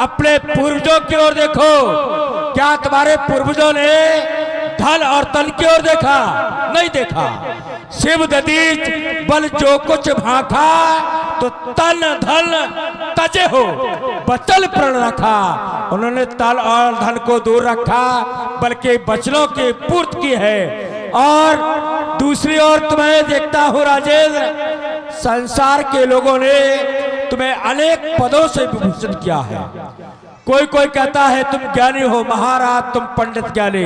अपने पूर्वजों की ओर देखो। क्या तुम्हारे पूर्वजों ने धन और तन की ओर देखा? नहीं देखा। शिव ददीज बल जो कुछ भाखा, तो तन धन तजे हो बचल प्रण रखा। उन्होंने तन और धन को दूर रखा, बल्कि वचनों की पूर्ति की है। और दूसरी ओर तुम्हें देखता हूं राजेंद्र, संसार के लोगों ने तुम्हें अनेक पदों से विभूषित किया है। कोई कोई कहता है तुम ज्ञानी हो महाराज, तुम पंडित ज्ञानी।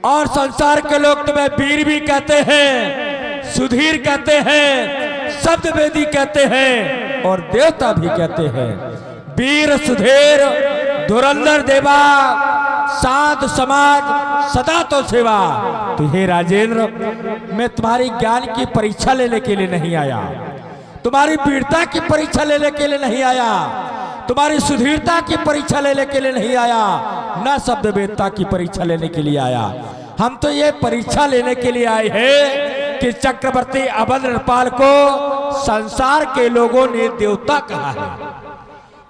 और संसार के लोग तुम्हें वीर भी कहते हैं, सुधीर कहते हैं, शब्द वेदी कहते हैं, और देवता भी कहते हैं। वीर सुधीर धुरंधर देवा, साध समाज सदा तो सेवा। तो हे राजेंद्र, मैं तुम्हारी ज्ञान की परीक्षा लेने के लिए नहीं आया, तुम्हारी वीरता की परीक्षा लेने के लिए नहीं आया, तुम्हारी सुधीरता की परीक्षा लेने के लिए नहीं आया, न शब्द वेदता की परीक्षा लेने के लिए आया। हम तो ये परीक्षा लेने के लिए आए हैं कि चक्रवर्ती अवध नृपाल को संसार के लोगों ने देवता कहा है।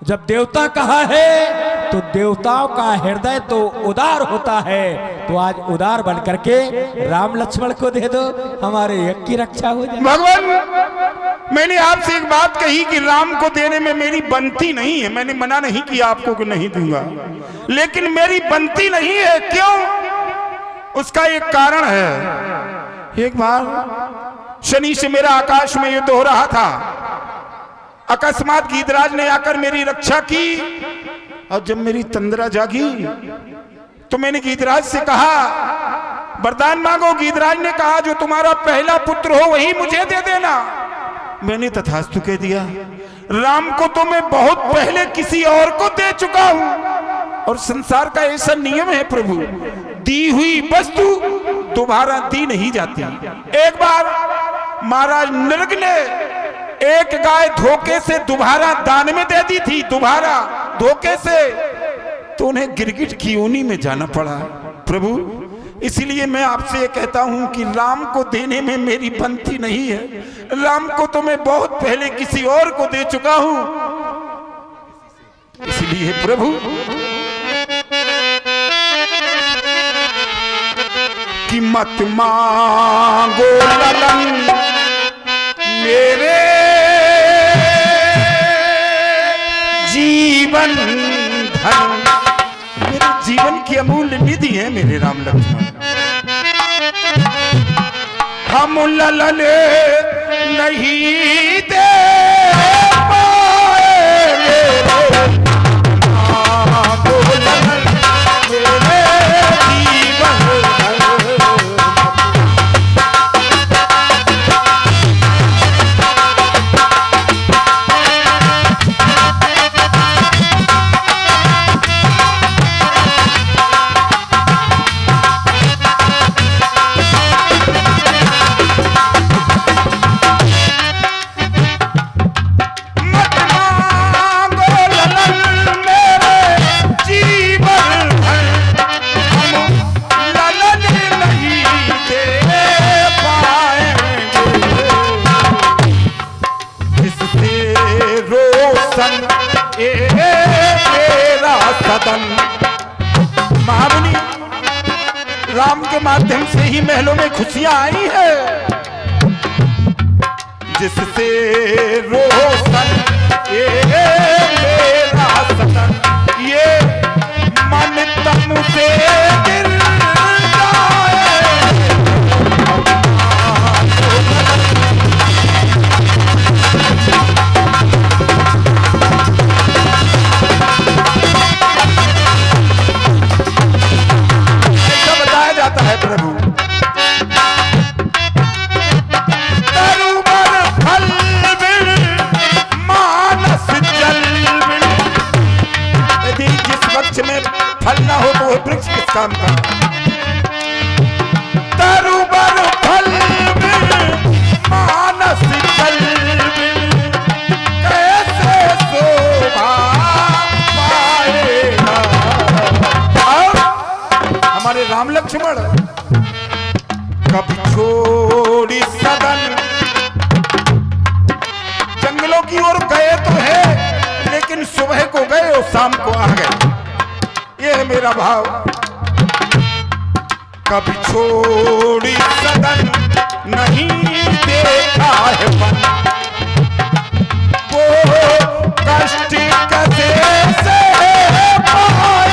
जब देवता कहा है तो देवताओं का हृदय तो उदार होता है। तो आज उदार बन करके राम लक्ष्मण को दे दो, हमारे यज्ञ की रक्षा हो जाए। भगवान, मैंने आपसे एक बात कही कि राम को देने में मेरी बनती नहीं है। मैंने मना नहीं किया आपको कि नहीं दूंगा, लेकिन मेरी बनती नहीं है। क्यों? उसका एक कारण है। एक बार शनि से मेरा आकाश में युद्ध हो रहा था। अकस्मात गीधराज ने आकर मेरी रक्षा की, और जब मेरी तंद्रा जागी तो मैंने गीधराज से कहा वरदान मांगो। गीधराज ने कहा जो तुम्हारा पहला पुत्र हो वही मुझे दे देना। मैंने तथास्तु कह दिया। राम को तो मैं बहुत पहले किसी और को दे चुका हूं, और संसार का ऐसा नियम है प्रभु, दी हुई वस्तु दोबारा दी नहीं जाती। एक बार महाराज नृग ने एक गाय धोखे से दोबारा दान में दे दी थी, दोबारा धोखे से, तो उन्हें गिरगिट की ऊनी में जाना पड़ा। प्रभु, इसीलिए मैं आपसे ये कहता हूं कि राम को देने में मेरी बनती नहीं है। राम को तो मैं बहुत पहले किसी और को दे चुका हूं। इसलिए प्रभु, कि मत मांगो ललन मेरे जीवन धन। मेरे जीवन की अमूल्य निधि है मेरे राम लक्ष्मण। हम ललन नहीं दे पाएंगे, मांगो ललन मेरे जीवन धन। महामुनि, राम के माध्यम से ही महलों में खुशियां आई है, जिससे रोशन ये मेरा सतन, ये मन तन से गिर है प्रभु। तरुवर फल बिन मानस जल बिन। यदि जिस वृक्ष में फल ना हो तो वह वृक्ष किस काम का? तरुवर फल बिन मानस जल बिन, कैसे शोभा पाएगा। और हमारे राम लक्ष्मण कब छोड़ी सदन, जंगलों की ओर गए तो है, लेकिन सुबह को गए और शाम को आ गए। ये है मेरा भाव। कभी छोड़ी सदन नहीं देखा है मन, वो कष्ट कसे से पाए।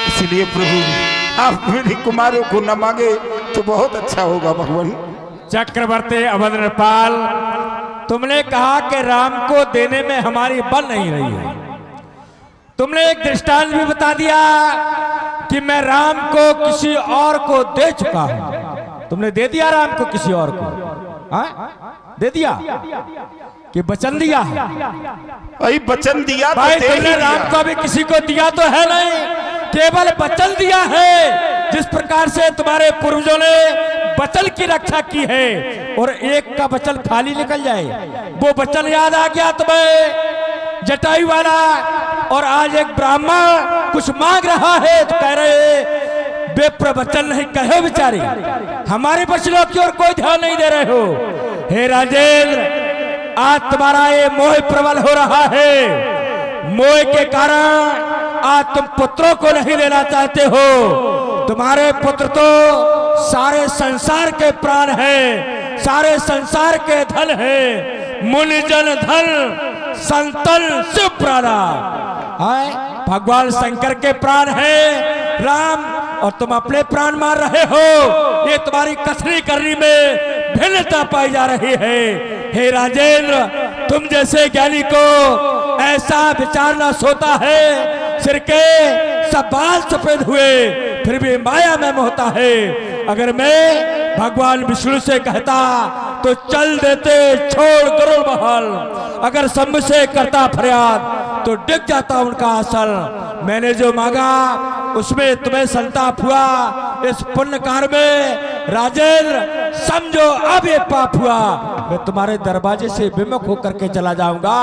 इसलिए प्रभु आप मेरे कुमारों को न मांगे तो बहुत अच्छा होगा भगवान। चक्रवर्ती अवधनपाल, तुमने कहा कि राम को देने में हमारी बल नहीं रही है। तुमने एक दृष्टांत भी बता दिया कि मैं राम को किसी और को दे चुका हूं। तुमने दे दिया राम को किसी और को? दे दिया कि वचन दिया है? भाई वचन दिया तो भाई तुमने राम को भी किसी को दिया तो है नहीं, केवल वचन दिया है। जिस प्रकार से तुम्हारे पूर्वजों ने वचन की रक्षा की है और एक का वचन खाली निकल जाए, वो वचन याद आ गया तुम्हें जटायु वाला। और आज एक ब्राह्मण कुछ मांग रहा है तो कह रहे विप्र वचन नहीं कहे बेचारे, हमारे वचनों की ओर कोई ध्यान नहीं दे रहे हो। हे राजेंद्र, आज तुम्हारा ये मोह प्रबल हो रहा है। मोह के कारण आज तुम पुत्रों को नहीं लेना चाहते हो। तुम्हारे पुत्र तो सारे संसार के प्राण हैं, सारे संसार के धन हैं। मुनिजन धन संतन शिव प्राणा, भगवान शंकर के प्राण है राम, और तुम अपने प्राण मार रहे हो। ये तुम्हारी कथनी करनी में भिन्नता पाई जा रही है। हे राजेंद्र, तुम जैसे ज्ञानी को ऐसा विचारना सोता है। सिर के सब बाल सफेद हुए फिर भी माया में मोहता है। अगर मैं भगवान विष्णु से कहता तो चल देते छोड़ गरुड़ महल, अगर शंभु से करता फरियाद तो डिग जाता उनका आसन। मैंने जो मांगा उसमें तुम्हें संताप हुआ, इस पुण्य कार्य में राजेंद्र समझो अब ये पाप हुआ। मैं तुम्हारे दरवाजे से विमुख होकर के चला जाऊंगा।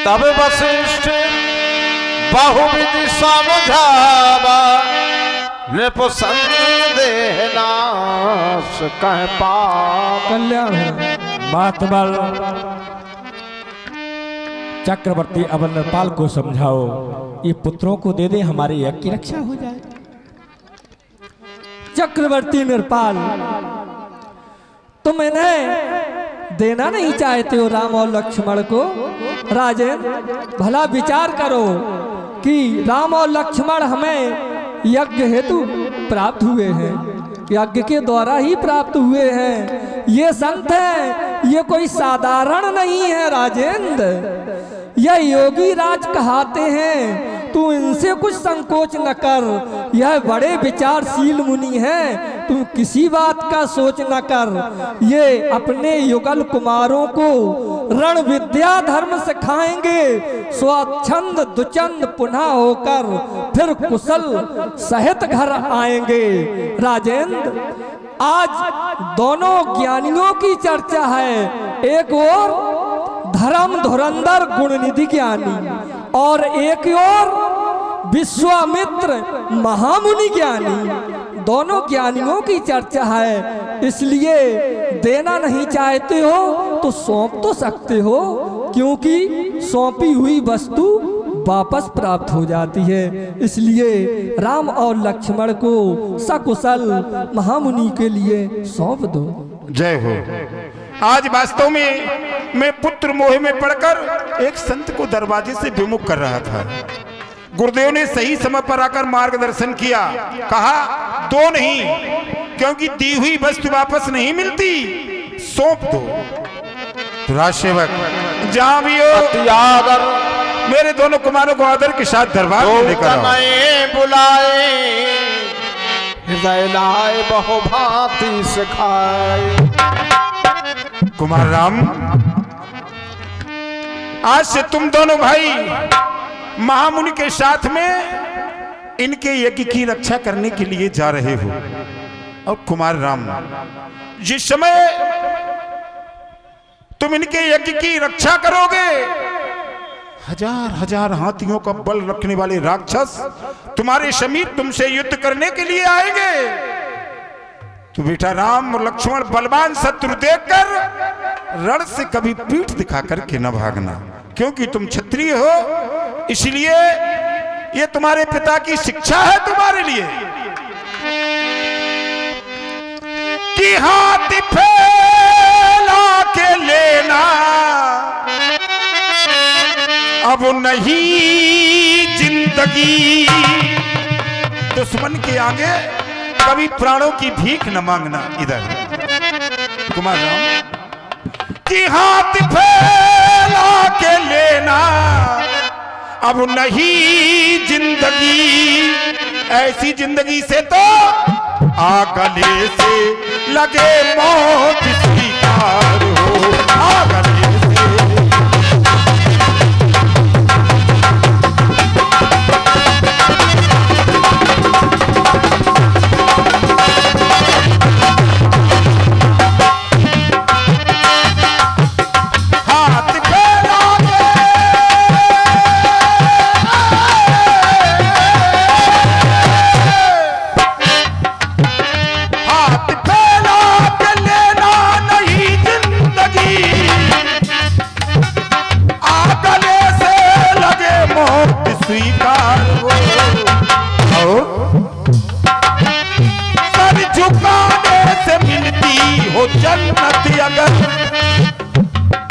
तब वशिष्ठ बहुविधि समझावा, नृप संदेह नाश कह पावा। कल्याण महात्मल चक्रवर्ती अवधनपाल को समझाओ, ये पुत्रों को दे दे, हमारे यज्ञ की रक्षा हो जाए। चक्रवर्ती नृपाल, तुम इन्हें देना नहीं चाहते हो राम और लक्ष्मण को? राजेंद्र, भला विचार करो कि राम और लक्ष्मण हमें यज्ञ हेतु प्राप्त हुए हैं, यज्ञ के द्वारा ही प्राप्त हुए हैं। ये संत है, ये कोई साधारण नहीं है राजेंद्र, यह योगी राज कहते हैं। तू इनसे कुछ संकोच न कर, यह बड़े विचारशील मुनि हैं, तू किसी बात का सोच न कर। ये अपने युगल कुमारों को रण विद्या धर्म सिखाएंगे, स्वच्छंद दुचंद पुनः होकर फिर कुशल सहित घर आएंगे। राजेंद्र, आज दोनों ज्ञानियों की चर्चा है। एक और धर्म धुरंधर गुणनिधि ज्ञानी और एक और विश्वामित्र महामुनि ज्ञानी, दोनों ज्ञानियों की चर्चा है। इसलिए देना नहीं चाहते हो तो सौंप तो सकते हो, क्योंकि सौंपी हुई वस्तु वापस प्राप्त हो जाती है। इसलिए राम और लक्ष्मण को सकुशल महामुनि के लिए सौंप दो। जय हो। आज वास्तव में मैं पुत्र मोह में पड़कर एक संत को दरवाजे से विमुख कर रहा था। गुरुदेव ने सही समय पर आकर मार्गदर्शन किया, कहा दो नहीं, क्योंकि दी हुई वस्तु वापस नहीं मिलती, सौंप दो। तो राजसेवक जहां भी हो आदर मेरे दोनों कुमारों को आदर के साथ दरबार में लेकर आओ। बुलाए हृदय लाए बहु भांति सिखाए। कुमार राम, आज से तुम दोनों भाई महामुनि के साथ में इनके यज्ञ की रक्षा करने के लिए जा रहे हो। और कुमार राम, जिस समय तुम इनके यज्ञ की रक्षा करोगे, हजार हजार हाथियों का बल रखने वाले राक्षस तुम्हारे समीप तुमसे युद्ध करने के लिए आएंगे। तो बेटा राम और लक्ष्मण बलवान शत्रु देखकर रण से कभी पीठ दिखा करके न भागना, क्योंकि तुम क्षत्रिय हो। इसलिए ये तुम्हारे पिता की शिक्षा है तुम्हारे लिए कि हाथ फैला के लेना अब नहीं जिंदगी। दुश्मन के आगे कभी प्राणों की भीख न मांगना। इधर कुमार राम कि हाथ फैला के लेना अब नहीं जिंदगी, ऐसी जिंदगी से तो आगले से लगे मौत स्वीकार हो। आगले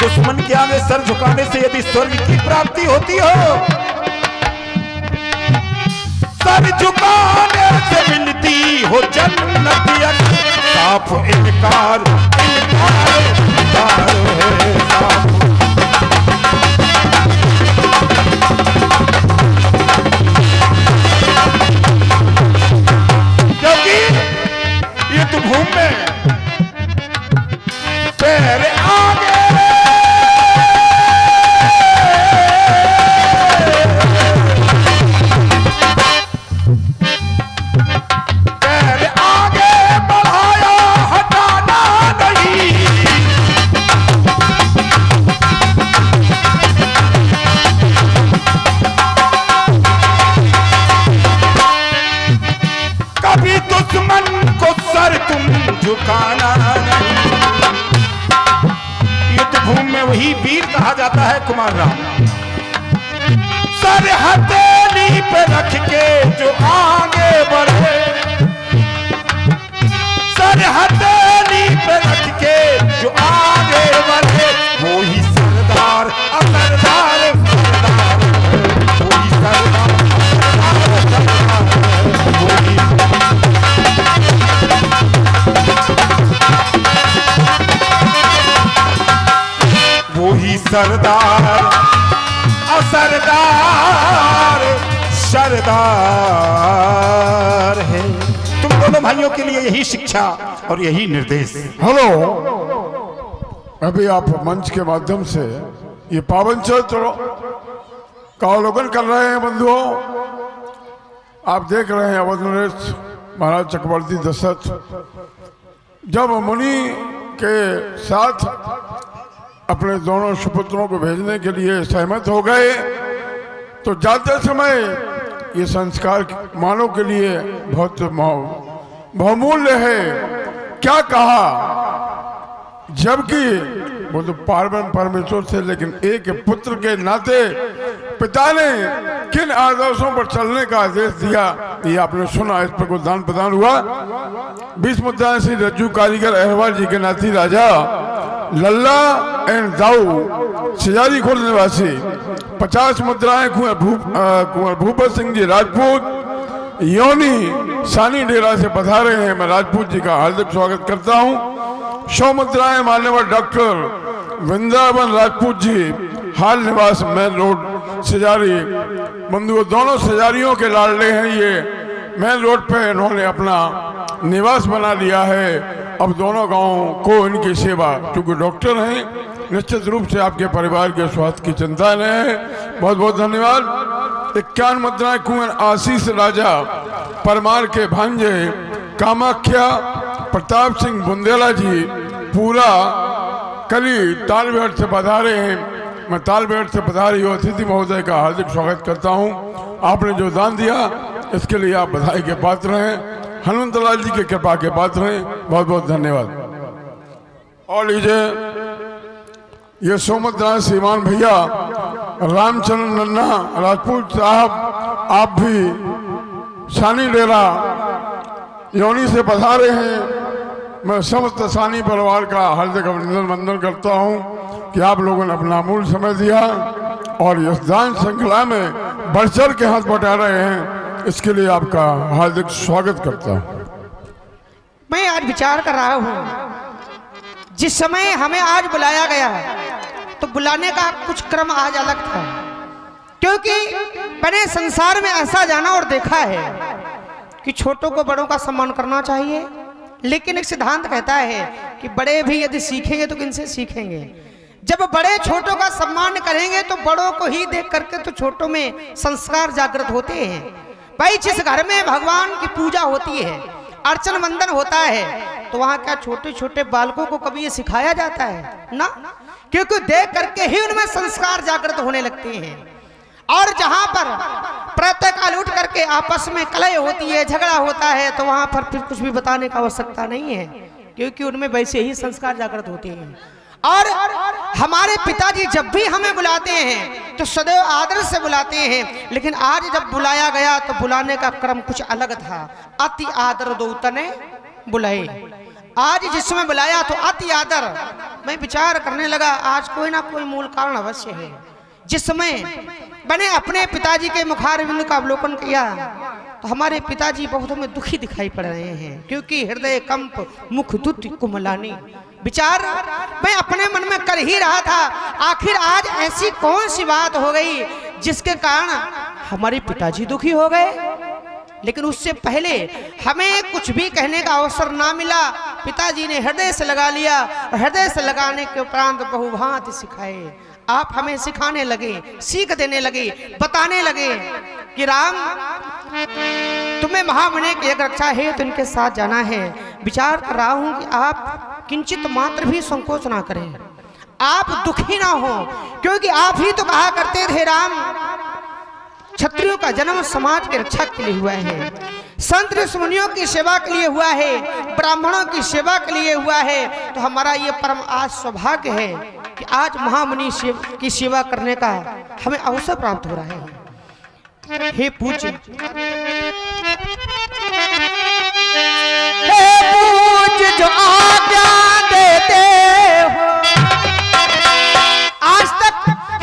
दुश्मन के आगे सर झुकाने से यदि स्वर्ग की प्राप्ति होती हो, सर झुकाने से मिलती हो जन्नत। साफ इनकार इनकार इनकार है साफ। क्योंकि ये तो भूमि में पैर आगे झुकाना नहीं। युद्ध भूमि में वही वीर कहा जाता है कुमार राम। सर हथेली पे रख के जो आगे बढ़े, सर हथेली पे रख के जो आगे बढ़े, वो ही सरदार असरदार सरदार, वो ही सरदार वही सरदार असरदार सरदार है। तुम दोनों भाइयों के लिए यही शिक्षा और यही निर्देश। हेलो, अभी आप मंच के माध्यम से ये पावन चरित्र का अवलोकन कर रहे हैं बंधुओं। आप देख रहे हैं अवध नरेश महाराज चक्रवर्ती दशरथ जब मुनि के साथ अपने दोनों सुपुत्रों को भेजने के लिए सहमत हो गए, तो जाते समय ये संस्कार मानव के लिए बहुत बहुमूल्य है। क्या कहा, जबकि वो तो पार्वण परमेश्वर थे, लेकिन एक पुत्र के नाते पिता ने किन आदर्शों पर चलने का आदेश दिया, ये आपने सुना। इस पर दान प्रदान हुआ। 20 मुद्राएं श्री रज्जू कारीगर अहरवाल जी के नाती राजा लल्ला एंड दाऊ सिजारी खुर्द निवासी। 50 मुद्राएं कुंवर भूपत सिंह जी राजपूत योनी सानी डेरा से पधारे हैं। मैं राजपूत जी का हार्दिक स्वागत करता हूं। 100 मुद्राएं मान्यवर डॉक्टर वृंदावन राजपूत जी हाल निवास मेन रोड सिजारी। बंधुओं, दोनों सिजारियों के लाडले हैं। ये मेन रोड पे इन्होंने अपना निवास बना लिया है। अब दोनों गांवों को इनकी सेवा, क्योंकि डॉक्टर हैं, निश्चित रूप से आपके परिवार के स्वास्थ्य की चिंता है। बहुत बहुत धन्यवाद। 51 मुद्राएं कुंवर आशीष राजा परमार के भांजे कामाख्या प्रताप सिंह बुंदेला जी पूरा कली तालबेहट से पधारे हैं। मैं तालबेहट से पधारी हुई अतिथि महोदय का हार्दिक स्वागत करता हूं। आपने जो दान दिया इसके लिए आप बधाई के पात्र हैं, हनुमंत लाल जी की कृपा के पात्र हैं। बहुत बहुत धन्यवाद। और लीजिए ये सोमनाथ श्रीमान भैया रामचंद्र नन्ना राजपूत साहब, आप भी सानी डेरा योनी से पधारे हैं। मैं समस्त सानी परिवार का हार्दिक अभिनंदन वंदन करता हूं कि आप लोगों ने अपना अमूल्य समय दिया और इस दान श्रृंखला में बढ़ चढ़ के हाथ बटा रहे हैं। इसके लिए आपका हार्दिक स्वागत करता हूं। मैं आज विचार कर रहा हूं, जिस समय हमें आज बुलाया गया तो बुलाने का कुछ क्रम आज अलग था, क्योंकि मैंने संसार में ऐसा जाना और देखा है कि छोटों को बड़ों का सम्मान करना चाहिए, लेकिन एक सिद्धांत कहता है कि बड़े भी यदि सीखेंगे तो किनसे सीखेंगे। जब बड़े छोटों का सम्मान करेंगे तो बड़ों को ही देख करके तो छोटों में संस्कार जागृत होते हैं। भाई जिस घर में भगवान की पूजा होती है, अर्चन वंदन होता है, तो वहां क्या छोटे छोटे बालकों को कभी ये सिखाया जाता है ना? क्योंकि देख करके ही उनमें संस्कार जागृत होने लगते हैं। और जहां पर प्रातःकाल उठ करके आपस में कलह होती है, झगड़ा होता है, तो वहां पर फिर कुछ भी बताने की आवश्यकता नहीं है, क्योंकि उनमें वैसे ही संस्कार जागृत होते हैं। और हमारे पिताजी जब भी हमें बुलाते हैं तो सदैव आदर से बुलाते हैं, लेकिन आज जब बुलाया गया तो बुलाने का क्रम कुछ अलग था। अति आदर दो तने बुलाए। आज जिसमें बुलाया तो अति आदर। मैं विचार करने लगा, आज कोई ना कोई मूल कारण अवश्य है। जिस समय मैंने अपने पिताजी के मुखारविंद का अवलोकन किया तो हमारे पिताजी बहुत में दुखी दिखाई पड़ रहे हैं, क्योंकि हृदय कंप मुख दुति कुमलानी। विचार मैं अपने मन में कर ही रहा था, आखिर आज ऐसी कौन सी बात हो गई जिसके कारण हमारे पिताजी दुखी हो गए। लेकिन उससे पहले हमें कुछ भी कहने का अवसर ना मिला, पिताजी ने हृदय से लगा लिया। हृदय से लगाने के उपरांत बहुभांति सिखाए। आप हमें सिखाने लगे, सीख देने लगे, बताने लगे कि राम तुम्हें महामुनि की एक रक्षा है तो इनके साथ जाना है। विचार कर रहा हूं कि आप किंचित मात्र भी संकोच ना करें, आप दुखी ना हो, क्योंकि आप ही तो कहा करते थे राम क्षत्रियों का जन्म समाज के रक्षा के लिए हुआ है, संत ऋषिमुनियों की सेवा के लिए हुआ है, ब्राह्मणों की सेवा के लिए हुआ है। तो हमारा ये परम आज सौभाग्य है कि आज महामुनि की सेवा करने का हमें अवसर प्राप्त हो रहा है। हे पूज्य, हे पूज्य जो आज्ञा देते हो, आज तक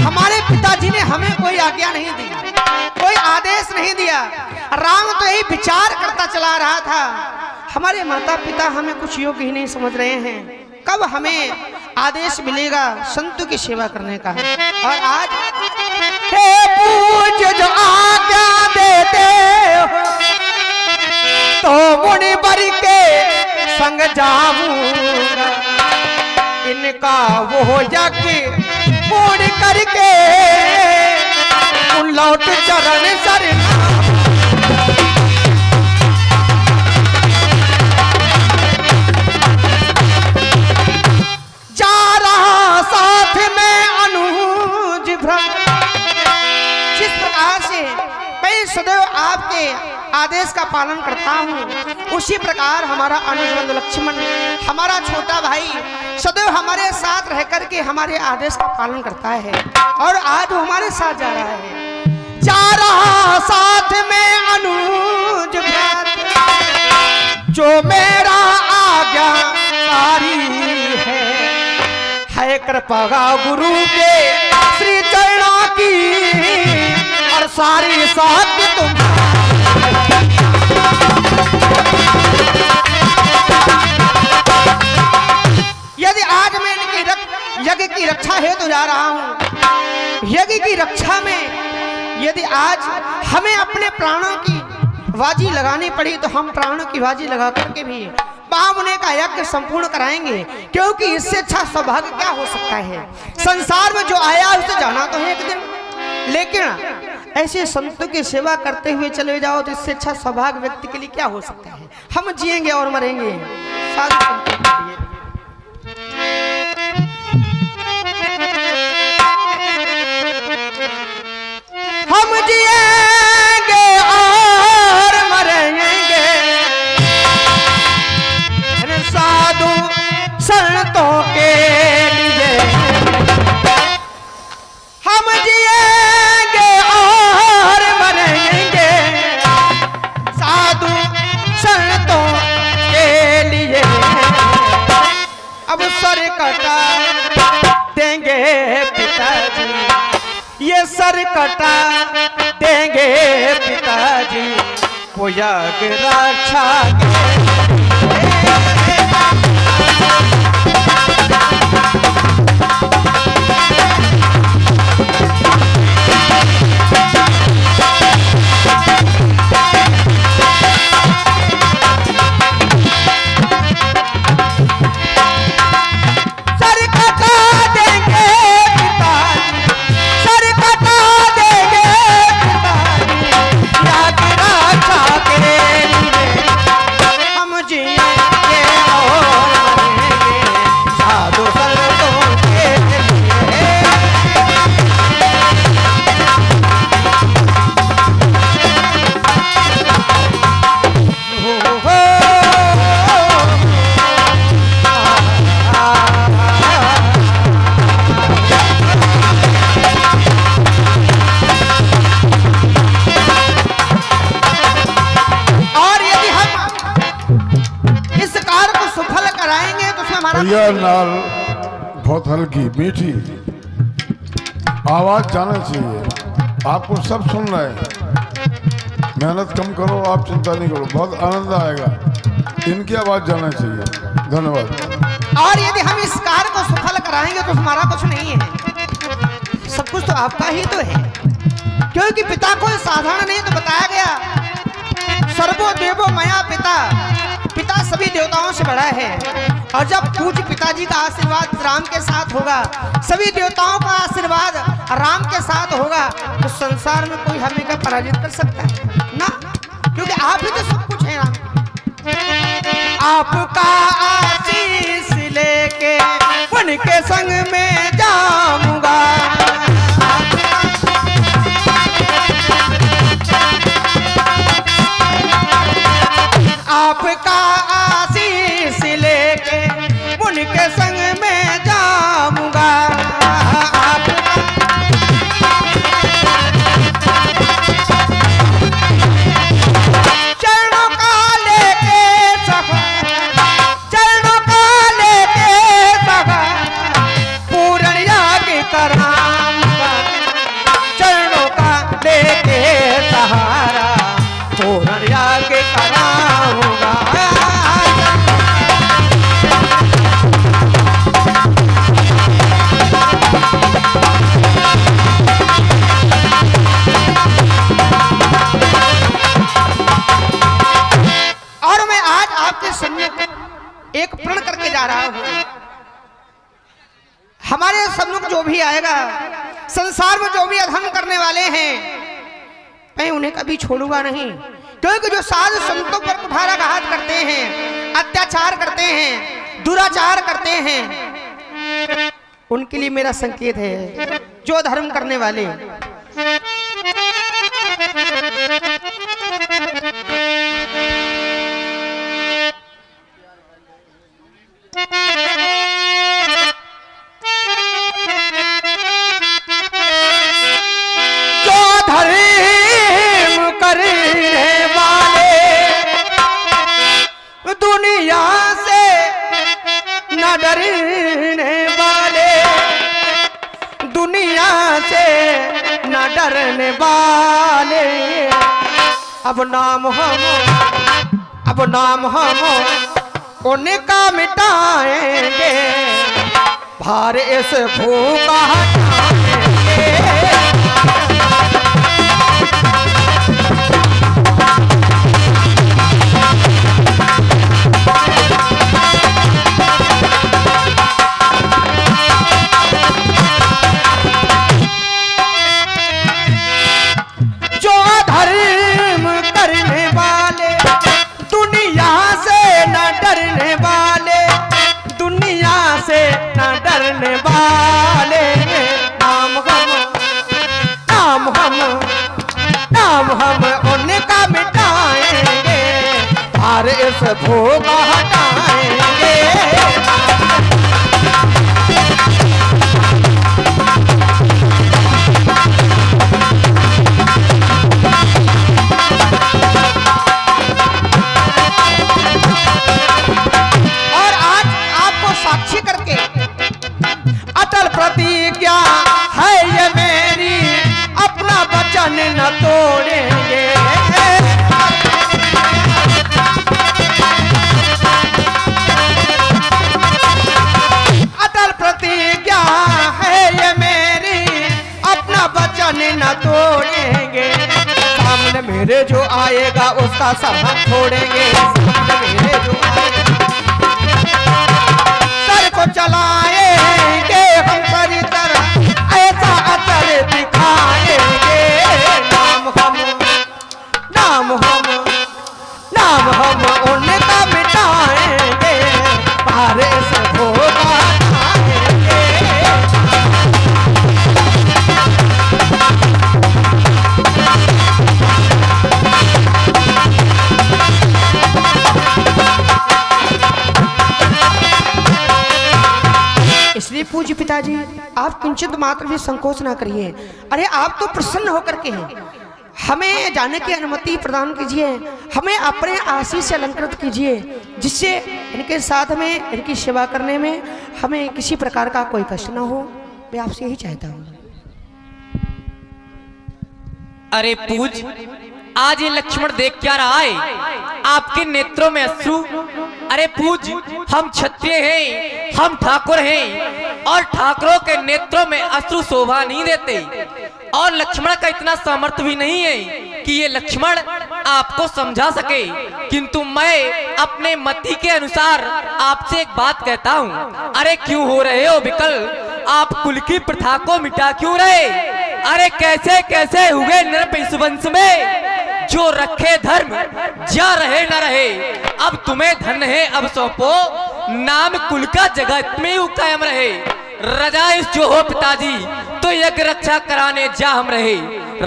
हमारे पिताजी ने हमें कोई आज्ञा नहीं दी, कोई आदेश नहीं दिया। राम तो यही विचार करता चला रहा था, हमारे माता पिता हमें कुछ योग्य ही नहीं समझ रहे हैं, कब हमें आदेश मिलेगा संतों की सेवा करने का। और आज हे पूज्य जो आज्ञा देते हो तो मुनि बर के संग जाऊंगा, इनका वो यज्ञ पूर्ण करके उन लौट चरण शरण। जा रहा साथ में अनुज भ्रम। जिस प्रकार से मैं सदैव आपके आदेश का पालन करता हूँ, उसी प्रकार हमारा अनुज लक्ष्मण, हमारा छोटा भाई, सदैव हमारे साथ रह करके हमारे आदेश का पालन करता है। और आज वो हमारे साथ जा रहा है, जा रहा साथ में अनुज भ्रात, जो मेरा आज्ञाकारी है कृपा गुरु के श्री चरणों की और सारी साथ तुम। यदि आज मैं इनकी यज्ञ की रक्षा है तो जा रहा हूं, यज्ञ की रक्षा में यदि आज हमें अपने प्राणों की बाजी लगानी पड़ी तो हम प्राणों की बाजी लगा करके भी महामुनि का यज्ञ संपूर्ण कराएंगे, क्योंकि इससे अच्छा सौभाग्य क्या हो सकता है। संसार में जो आया उसे जाना तो है एक दिन, लेकिन ऐसे संतों की सेवा करते हुए चले जाओ तो इससे अच्छा सौभाग्य व्यक्ति के लिए क्या हो सकता है। हम जिएंगे और मरेंगे साधु संतों के लिए। हम जिएंगे और मरेंगे साधु संतों के लिए। हम जिएंगे और मरेंगे साधु संतों के लिए। अब सर कटा देंगे पिताजी, ये सर कटा देंगे पिताजी, वो यज्ञ रक्षा भैया नाल बहुत हल्की मीठी आवाज जाना चाहिए। आपको सब सुन रहे हैं, मेहनत कम करो, आप चिंता नहीं करो, बहुत आनंद आएगा। इनकी आवाज जाना चाहिए। धन्यवाद। और यदि हम इस कार्य को सफल कराएंगे तो हमारा कुछ नहीं है, सब कुछ तो आपका ही तो है। क्योंकि पिता कोई साधारण नहीं तो बताया गया, सर्वो देवो मया पिता, पिता सभी देवताओं से बड़ा है। और जब पूज्य पिताजी का आशीर्वाद राम के साथ होगा, सभी देवताओं का आशीर्वाद राम के साथ होगा, तो संसार में कोई हमें क्या पराजित कर सकता है ना, क्योंकि आप ही तो सब कुछ है। राम आपका आशीष लेके उनके संग में जाऊंगा, आपका आशीष लेके उनके संग में जाऊंगा। चरणों का लेके सफर, चरणों का लेके सफर, पूर्ण याग कराऊंगा। चरणों का लेके सहारा, पूर्ण याग कराऊंगा। और मैं आज आपके सम्मुख एक प्रण करके जा रहा हूं। हमारे सम्मुख जो भी आएगा, संसार में जो भी अधर्म करने वाले हैं, मैं उन्हें कभी छोड़ूंगा नहीं। क्योंकि जो साधु संतों पर कुठाराघात करते हैं, अत्याचार करते हैं, दुराचार करते हैं, उनके लिए मेरा संकेत है। जो धर्म करने वाले दुनिया से न डरने वाले, दुनिया से न डरने वाले, अब नाम हम उनका मिटाएंगे, भार इस भूखा हटाएंगे। करने वाले नाम हम उनका मिटाएंगे, और इस भोग हटाएंगे। और आज आपको साक्षी करके अटल प्रतिज्ञा है ये मेरी, अपना वचन न तोड़ेंगे। अटल प्रतिज्ञा है ये मेरी, अपना वचन न तोड़ेंगे। सामने मेरे जो आएगा उसका सब हम छोड़ेंगे। सामने मेरे जो आएगा सर को चलाएंगे हम सरी तरह, ऐसा असर दिखाएंगे। नाम हम उनका मिटाएंगे, पारे से होगा इसलिए पूज्य पिताजी आप किंचित मात्र भी संकोच ना करिए। अरे आप तो प्रसन्न होकर के हैं, हमें जाने की अनुमति प्रदान कीजिए, हमें अपने आशीष से अलंकृत कीजिए, जिससे इनके साथ में इनकी सेवा करने में हमें किसी प्रकार का कोई कष्ट ना हो। मैं आपसे यही चाहता हूँ। अरे पूज, आज ये लक्ष्मण देख क्या रहा है? आपके नेत्रों में अश्रु। अरे पूज, हम क्षत्रिय हैं, हम ठाकुर हैं, और ठाकुरों के नेत्रों में अश्रु शोभा नहीं देते। और लक्ष्मण का इतना सामर्थ्य भी नहीं है कि ये लक्ष्मण आपको समझा सके। किंतु मैं अपने मति के अनुसार आपसे एक बात कहता हूँ। अरे क्यों हो रहे हो विकल? आप कुल की प्रथा को मिटा क्यों रहे? अरे कैसे कैसे हुए नृप इस वंश में, जो रखे धर्म जा रहे न रहे। अब तुम्हें धन है अब सौंपो, नाम कुल का जगत में यूं कायम रहे। रजाइश जो हो पिताजी तो यज्ञ रक्षा कराने जा हम रहे।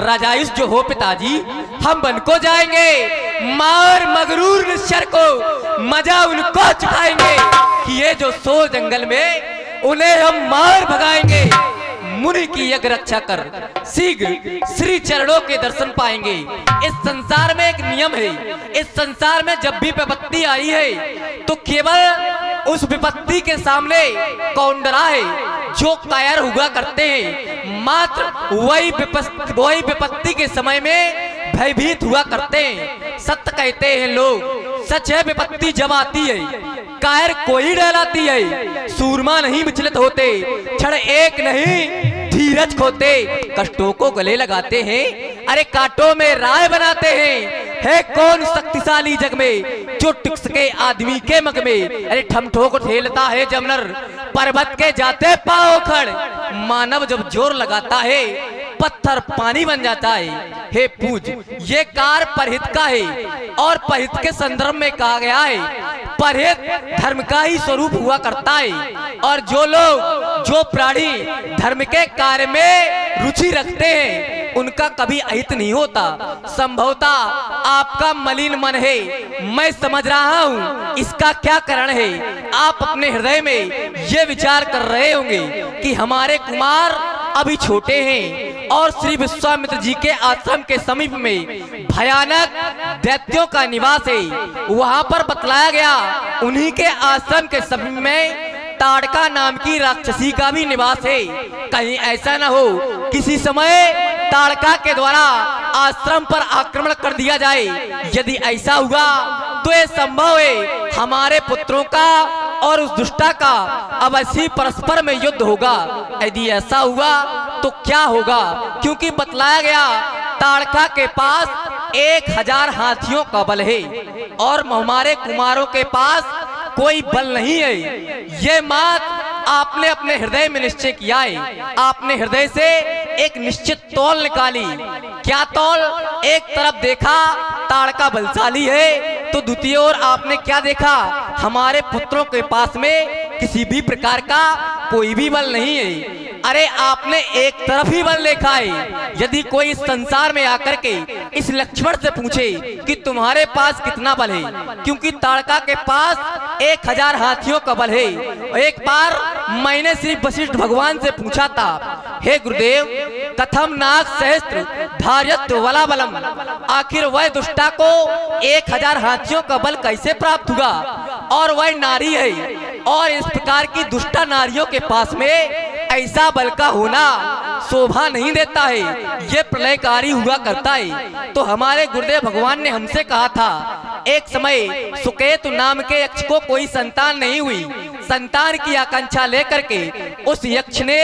रजाइश जो हो पिताजी हम वन को जाएंगे, मार मगरूर निश्चर को मजा उनको चुकाएंगे कि ये जो सो जंगल में उन्हें हम मार भगाएंगे। मुनि की यज्ञ रक्षा कर शीघ्र श्री चरणों के दर्शन पाएंगे। इस संसार में एक नियम है, इस संसार में जब भी विपत्ति आई है तो केवल उस विपत्ति के सामने कौन डरा है? जो कायर हुआ करते हैं, मात्र वही विपत्ति के समय में भयभीत हुआ करते हैं। सत्य कहते हैं लोग, सच है विपत्ति जब आती है कायर कोई डराती है। सूरमा नहीं विचलित होते, क्षण एक नहीं धीरज खोते, कष्टों को गले लगाते हैं। अरे कांटों में राय बनाते हैं। है कौन शक्तिशाली जग में जो टिक सके आदमी के मग में? अरे ठमठो को ठेलता है जमनर, पर्वत के जाते पाँव खड़। मानव जब जोर लगाता है पत्थर पानी बन जाता है। हे पूज, ये कार परहित का है और परहित के संदर्भ में कहा गया है। परहित धर्म का ही स्वरूप हुआ करता है, और जो लोग जो प्राणी धर्म के कार्य में रुचि रखते हैं उनका कभी अहित नहीं होता। संभवता आपका मलिन मन है, मैं समझ रहा हूँ इसका क्या कारण है। आप अपने हृदय में ये विचार कर रहे होंगे कि हमारे कुमार अभी छोटे हैं और श्री विश्वामित्र जी के आश्रम के समीप में भयानक दैत्यों का निवास है। वहां पर बतलाया गया उन्हीं के आश्रम के समीप में ताड़का नाम की राक्षसी का भी निवास है। कहीं ऐसा न हो किसी समय ताड़का के द्वारा आश्रम पर आक्रमण कर दिया जाए। यदि ऐसा हुआ तो ये संभव है हमारे पुत्रों का और उस दुष्टा का अवश्य परस्पर में युद्ध होगा। यदि ऐसा हुआ तो क्या होगा? क्योंकि बतलाया गया ताड़का के पास 1000 हाथियों का बल है और हमारे कुमारों के पास कोई बल नहीं है। ये बात आपने अपने हृदय में निश्चय किया है। आपने हृदय से एक निश्चित तौल निकाली। क्या तौल? एक तरफ देखा ताड़का बलशाली है तो द्वितीय ओर आपने क्या देखा? हमारे पुत्रों के पास में किसी भी प्रकार का कोई भी बल नहीं है। अरे आपने एक तरफ ही बल देखा है। यदि कोई इस संसार में आकर के इस लक्ष्मण से पूछे कि तुम्हारे पास कितना बल है, क्योंकि ताड़का के पास 1000 हाथियों का बल है। एक बार मैंने श्री वशिष्ठ भगवान से पूछा था, हे गुरुदेव, कथम नाग सहस्त्र धार्यत्व वला बलम, आखिर वह दुष्टा को 1000 हाथियों का बल कैसे प्राप्त हुआ? और वह नारी है, और इस प्रकार की दुष्टा नारियों के पास में ऐसा बल का होना शोभा नहीं देता है, ये प्रलयकारी हुआ करता है। तो हमारे गुरुदेव भगवान ने हमसे कहा था, एक समय सुकेतु नाम के यक्ष को कोई संतान नहीं हुई। संतान की आकांक्षा लेकर के उस यक्ष ने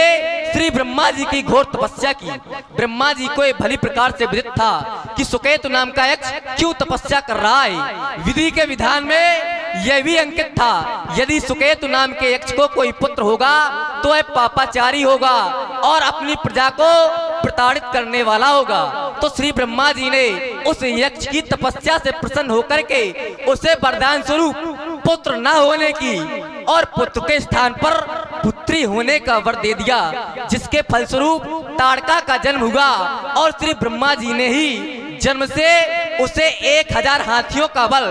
श्री ब्रह्मा जी की घोर तपस्या की। ब्रह्मा जी को भली प्रकार से विदित था कि सुकेतु नाम का यक्ष क्यों तपस्या कर रहा है। विधि के विधान में यह भी अंकित था, यदि सुकेतु नाम के यक्ष को कोई पुत्र होगा तो वह पापाचारी होगा और अपनी प्रजा को प्रताड़ित करने वाला होगा। तो श्री ब्रह्मा जी ने उस यक्ष की तपस्या से प्रसन्न होकर के उसे वरदान स्वरूप पुत्र न होने की और पुत्र के स्थान पर पुत्री होने का वर दे दिया, जिसके फलस्वरूप ताड़का का जन्म हुआ। और श्री ब्रह्मा जी ने ही जन्म से उसे 1000 हाथियों का बल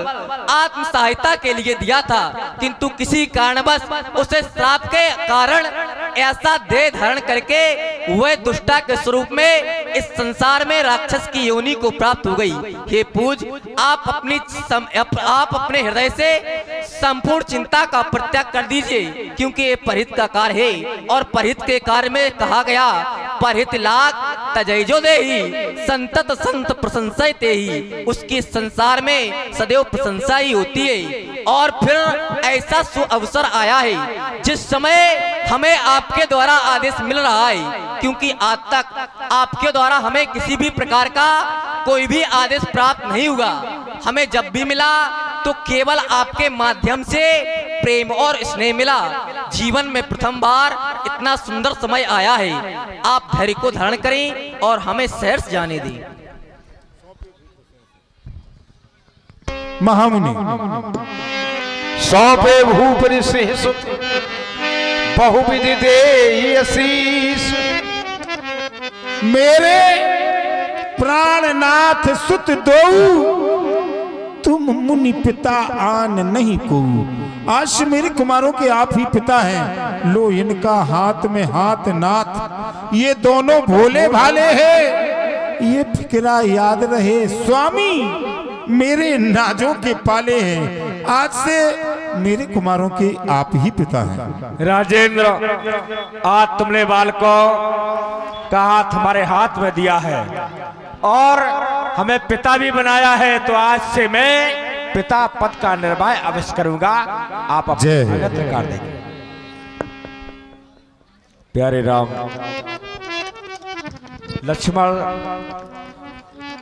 आत्म सहायता के लिए दिया था, किंतु किसी कारणवश उसे श्राप के कारण ऐसा देह धारण करके वह दुष्टा के स्वरूप में इस संसार में राक्षस की योनि को प्राप्त हो गई। हे पूज, आप अपने हृदय से संपूर्ण चिंता का परित्याग कर दीजिए, क्योंकि ये परहित का कार्य है। और परहित के कार्य में कहा गया, परहित लाग तजैजो देही संतत संत प्रशंसा ते ही, उसकी संसार में सदैव प्रशंसा ही होती है। और फिर ऐसा सुअवसर आया है जिस समय हमें आपके द्वारा आदेश मिल रहा है, क्योंकि आज तक आपके द्वारा हमें किसी भी प्रकार का कोई भी आदेश प्राप्त नहीं हुआ। हमें जब भी मिला तो केवल आपके माध्यम से प्रेम और स्नेह मिला। जीवन में प्रथम बार इतना सुंदर समय आया है। आप धैर्य को धारण करें और हमें शहर से जाने दें। महामुनि सौंपे भूपरि सिंह सुत बहुविधि देहि आशीष, मेरे प्राणनाथ सुत दो तुम मुनि पिता आन नहीं को। आज मेरे कुमारों के आप ही पिता हैं, लो इनका हाथ में हाथ नाथ, ये दोनों भोले भाले हैं, ये फिक्रा याद रहे स्वामी मेरे नाजों के पाले हैं। आज से मेरे कुमारों के आप ही पिता हैं। राजेंद्र, आज तुमने बालकों का हाथ हमारे हाथ में दिया है और हमें पिता भी बनाया है, तो आज से मैं पिता पद का निर्वाह अवश्य करूंगा। आप जय अपना कर देंगे। प्यारे राम, लक्ष्मण,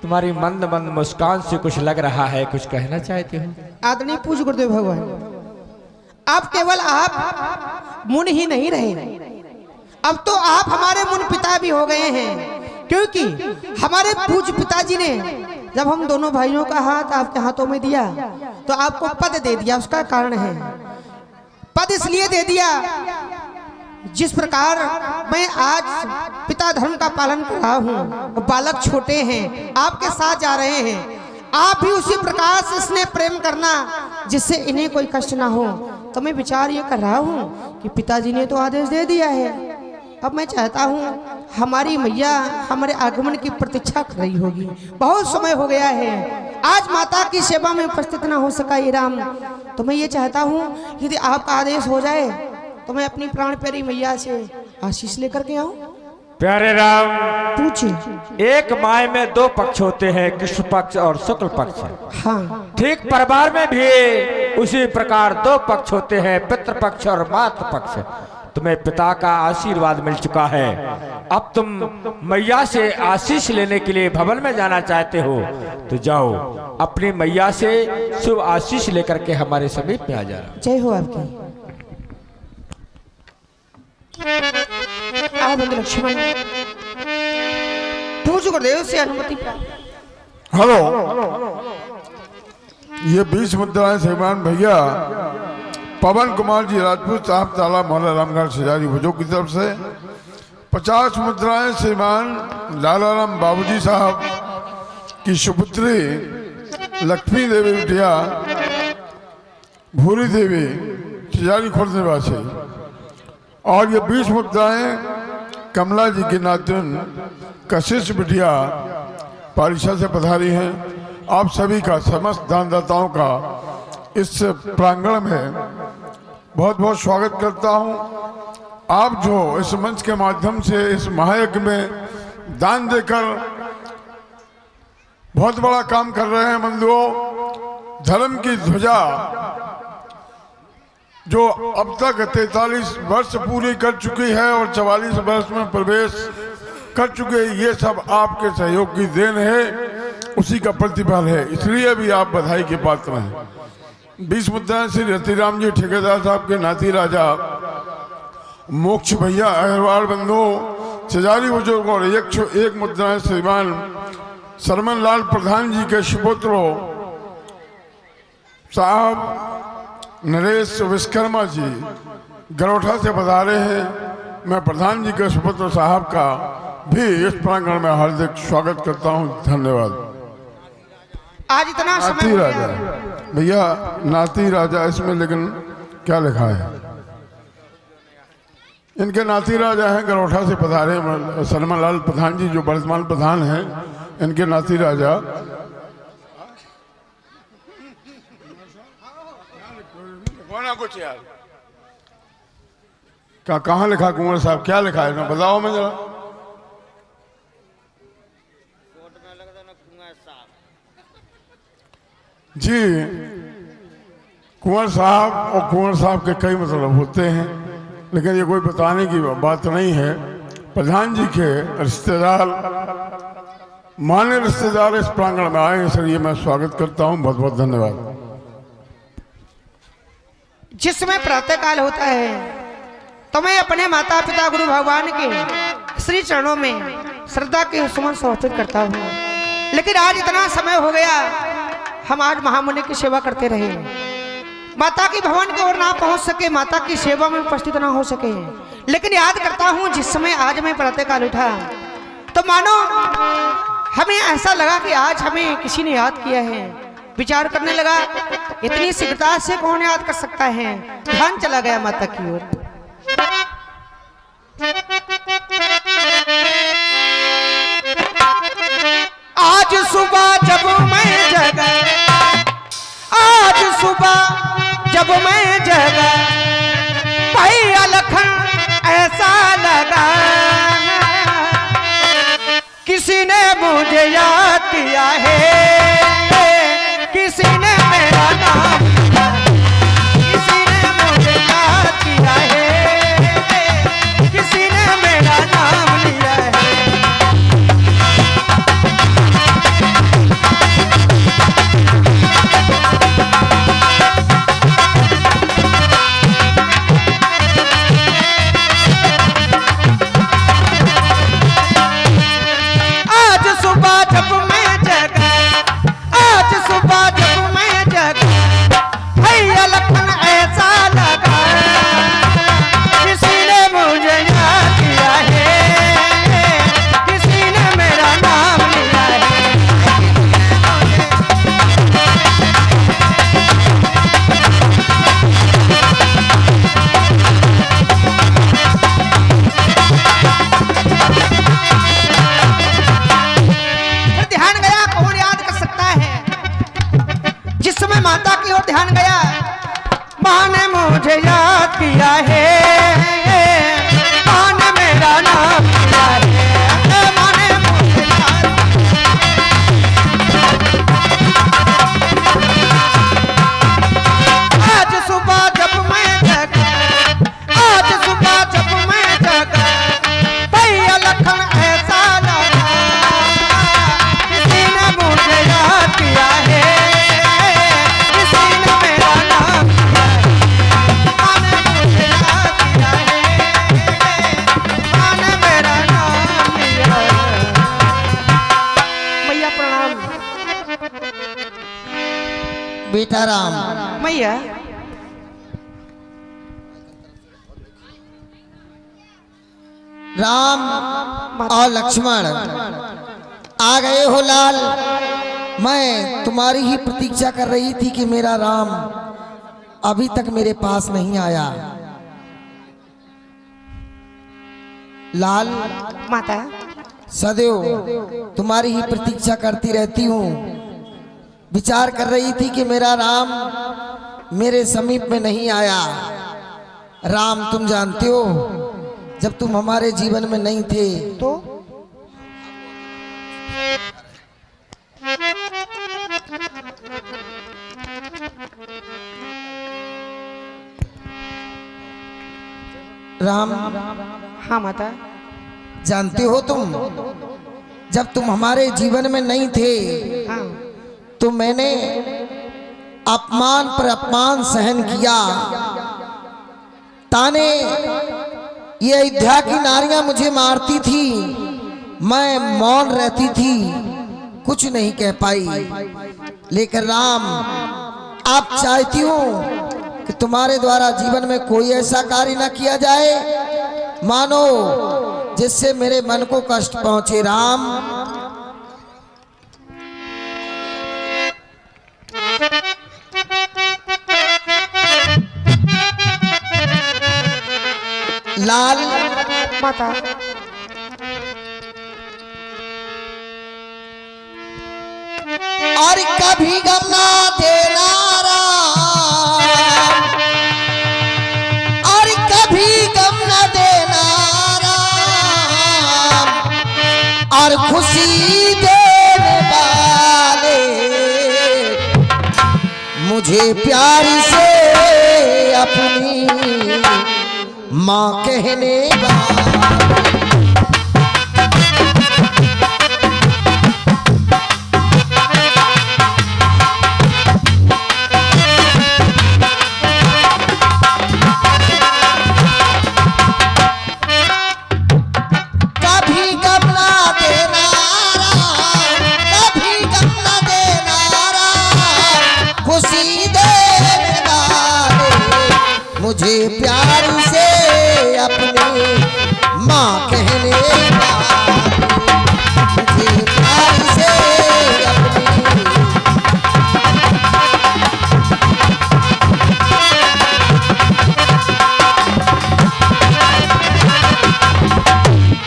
तुम्हारी मंद मंद मुस्कान से कुछ लग रहा है, कुछ कहना चाहते हो? आदरणीय पूज्य गुरुदेव भगवान, अब केवल आप मुन ही नहीं रहे, अब तो आप हमारे मुन पिता भी हो गए हैं, क्योंकि हमारे पूज्य पिताजी ने जब हम दोनों भाइयों का हाथ आपके हाथों में दिया तो आपको पद दे दिया। उसका कारण है, पद इसलिए दे दिया जिस प्रकार मैं आज पिता धर्म का पालन कर रहा हूँ, बालक छोटे हैं, आपके साथ जा रहे हैं, आप भी उसी प्रकार से स्नेह प्रेम करना जिससे इन्हें कोई कष्ट ना हो। तो मैं विचार ये कर रहा हूँ कि पिताजी ने तो आदेश दे दिया है, अब मैं चाहता हूँ हमारी मैया हमारे आगमन की प्रतीक्षा कर रही होगी, बहुत समय हो गया है, आज माता की सेवा में उपस्थित ना हो सका ये राम। तो मैं ये चाहता हूँ यदि आपका आदेश हो जाए तो मैं अपनी प्राण प्यारी मैया से आशीष लेकर के आऊं। प्यारे राम, पूछिए। एक माय में 2 पक्ष होते हैं, कृष्ण पक्ष और शुक्ल पक्ष। हाँ, ठीक परिवार में भी उसी प्रकार 2 पक्ष होते हैं, पितृ पक्ष और मातृ पक्ष। तुम्हें पिता का आशीर्वाद मिल चुका है, अब तुम मैया से आशीष लेने के लिए भवन में जाना चाहते हो तो जाओ, अपनी मैया से शुभ आशीष लेकर के हमारे समीप में आ जाना। जय हो आपकी। लक्ष्मण, पूज्य गुरुदेव से अनुमति प्राप्त। हेलो, ये 20 मुद्राएं श्रीमान भैया पवन कुमार जी राजपूत साहब ताला मोहल्ला रामगढ़ सिजारी भुजो की तरफ से 50 मुद्राएं श्रीमान लालाराम बाबूजी साहब की सुपुत्री लक्ष्मी देवी बिटिया भूरी देवी सिजारी खुर्द निवासी, और ये 20 मुद्राएं कमला जी की नातिन कशिश बिटिया पारिशा से पधारी हैं। आप सभी का, समस्त दानदाताओं का इस प्रांगण में बहुत बहुत स्वागत करता हूं। आप जो इस मंच के माध्यम से इस महायज्ञ में दान देकर बहुत बड़ा काम कर रहे हैं बंधुओं, धर्म की ध्वजा जो अब तक 43 वर्ष पूरी कर चुकी है और 44 वर्ष में प्रवेश कर चुके, ये सब आपके सहयोग की देन है, उसी का प्रतिफल है, इसलिए भी आप बधाई के पात्र हैं। 20 मुद्राएं श्री रतिराम जी ठेकेदार साहब के नाती राजा मोक्ष भैया अहरवाल बंधु सिजारी बुजुर्ग, और 101 मुद्राएं श्रीमान सरमन लाल प्रधान जी के सुपुत्रों साहब नरेश विश्वकर्मा जी गरोठा से पधारे हैं। मैं प्रधान जी के सुपुत्र साहब का भी इस प्रांगण में हार्दिक स्वागत करता हूं। धन्यवाद। आज इतना नाती समय हो राजा गया। भैया, नाती राजा इसमें लेकिन क्या लिखा है? इनके नाती राजा हैं, गरोठा से पधारे सलमान लाल प्रधान जी जो वर्तमान प्रधान हैं, इनके नाती राजा। कुछ यार कहाँ लिखा कुंवर साहब, क्या लिखा है ना बताओ मैं जरा। जी, कुंवर साहब और कुंवर साहब के कई मतलब होते हैं, लेकिन ये कोई बताने की बात नहीं है। प्रधान जी के रिश्तेदार, मान्य रिश्तेदार इस प्रांगण में आए, इसलिए मैं स्वागत करता हूं। बहुत बहुत धन्यवाद। जिसमें प्रातःकाल होता है तो मैं अपने माता पिता गुरु भगवान के श्री चरणों में श्रद्धा के सुमन समर्पित करता हूँ, लेकिन आज इतना समय हो गया, हम आज महामुनि की सेवा करते रहे, माता की भवन की ओर ना पहुंच सके, माता की सेवा में उपस्थित ना हो सके, लेकिन याद करता हूं जिस समय आज मैं प्रातःकाल उठा तो मानो हमें ऐसा लगा कि आज हमें किसी ने याद किया है। विचार करने लगा, इतनी शीघ्रता से कौन याद कर सकता है। ध्यान चला गया माता की ओर। आज सुबह जब मैं जगा, आज सुबह जब मैं जगा, भैया लखन ऐसा लगा किसी ने मुझे याद किया है, किसी ने मेरा नाम लिया, किसी ने मुझे याद किया है, किसी ने मेरा नाम लिया है। किया है, माँ ने मेरा नाम लिया है, माँ ने मुझे याद आज सुबह जब मैं जगा, आज सुबह जब मैं जगा, भैया लखन ऐसा लगा किसी ने मुझे याद किया है, किसी ने मेरा नाम लिया है, माँ ने मुझे याद किया है, माँ ने मेरा नाम लिया है। मैया प्रणाम। बेटा राम, मैया राम और लक्ष्मण आ गए हो लाल। मैं तुम्हारी ही प्रतीक्षा कर रही थी कि मेरा राम अभी तक मेरे पास नहीं आया। लाल माता सदैव तुम्हारी ही प्रतीक्षा करती रहती हूँ। विचार कर रही थी कि मेरा राम मेरे समीप में नहीं आया। राम तुम जानते हो, जब तुम हमारे जीवन में नहीं थे तो राम हाँ माता जानते हो तुम, जब तुम हमारे जीवन में नहीं थे हाँ तो मैंने अपमान पर अपमान सहन किया। ताने ये अयोध्या की नारियां मुझे मारती थी, मैं मौन रहती थी, कुछ नहीं कह पाई। लेकिन राम आप चाहती हो कि तुम्हारे द्वारा जीवन में कोई ऐसा कार्य न किया जाए मानो जिससे मेरे मन को कष्ट पहुंचे। राम लाल माता और कभी गम ना देना राम, और कभी गम ना देना राम, और खुशी देने वाले मुझे प्यार से अपनी माँ कहने वाले। मुझे प्यार से अपनी माँ कहने वाले, मुझे प्यार से अपनी।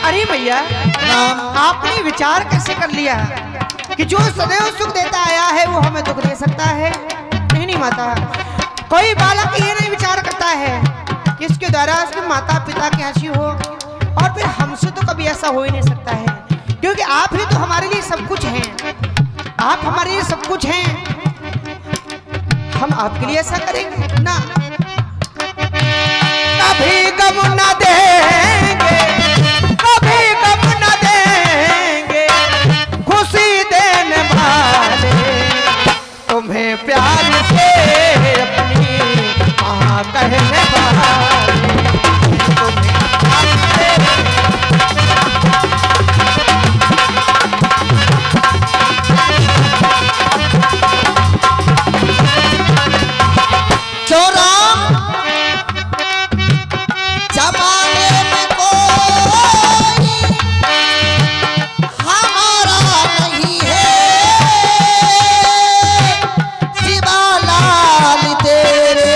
अरे भैया आपने विचार कैसे कर लिया कि जो सदैव सुख देता आया है वो हमें दुख दे सकता है? नहीं माता, कोई बालक ये नहीं विचार करता है कि इसके द्वारा उसके माता पिता की हंसी हो, और फिर हमसे तो कभी ऐसा हो ही नहीं सकता है, क्योंकि आप ही तो हमारे लिए सब कुछ हैं। आप हमारे लिए सब कुछ हैं, हम आपके लिए ऐसा करेंगे ना? कभी गम न देंगे, कभी गम न देंगे, खुशी देने वाले तुम्हें प्यार से अपनी माँ कहने वाले, तुम्हें प्यार से। जो राम जमाने में कोई हमारा नहीं है, सिवा लाल तेरे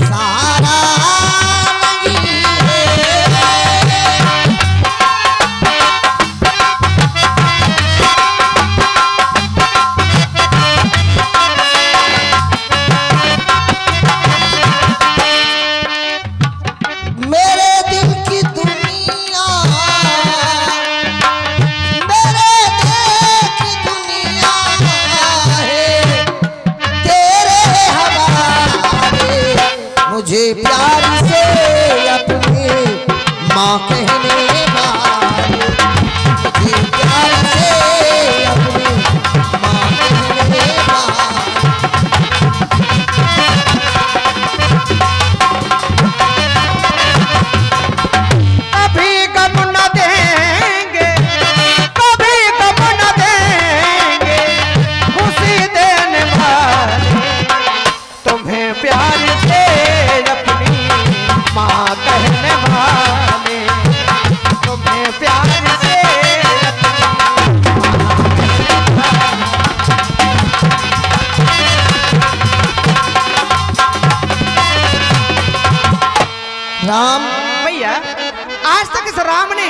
सारा नहीं है। मेरे दिल की दुनिया, मेरे दिल की दुनिया है तेरे हवाले, मुझे प्यार से अपनी माँ कहने वाले, मुझे प्यार से अपनी माँ कहने वाले। कभी गम न देंगे, कभी गम न देंगे, खुशी देने वाले तुम्हें प्यार से अपनी माँ कहने वाले। राम भैया आज तक इस राम ने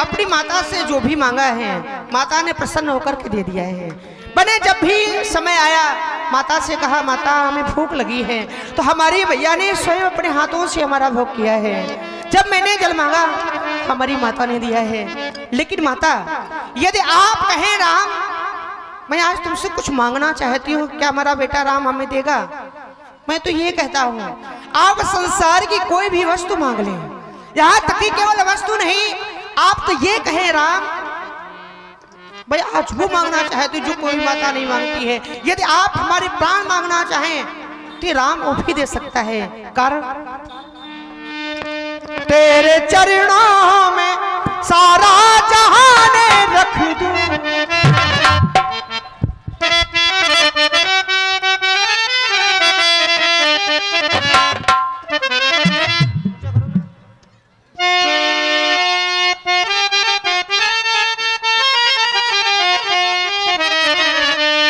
अपनी माता से जो भी मांगा है माता ने प्रसन्न होकर के दे दिया है। बने जब भी समय आया माता से कहा माता हमें भूख लगी है, तो हमारी भैया ने स्वयं अपने हाथों से हमारा भोग किया है। जब मैंने जल मांगा हमारी माता ने दिया है। लेकिन माता यदि आप कहें राम मैं आज तुमसे कुछ मांगना चाहती हूँ, क्या हमारा बेटा राम हमें देगा? मैं तो ये कहता हूँ आप संसार की कोई भी वस्तु मांग लें, यहाँ तक कि केवल वस्तु नहीं, आप तो ये कहें राम भाई आज वो मांगना चाहती जो कोई माता नहीं मांगती है। यदि आप हमारे प्राण मांगना चाहें तो राम वो भी दे सकता है। कारण तेरे चरणों में सारा जहान रख दूं,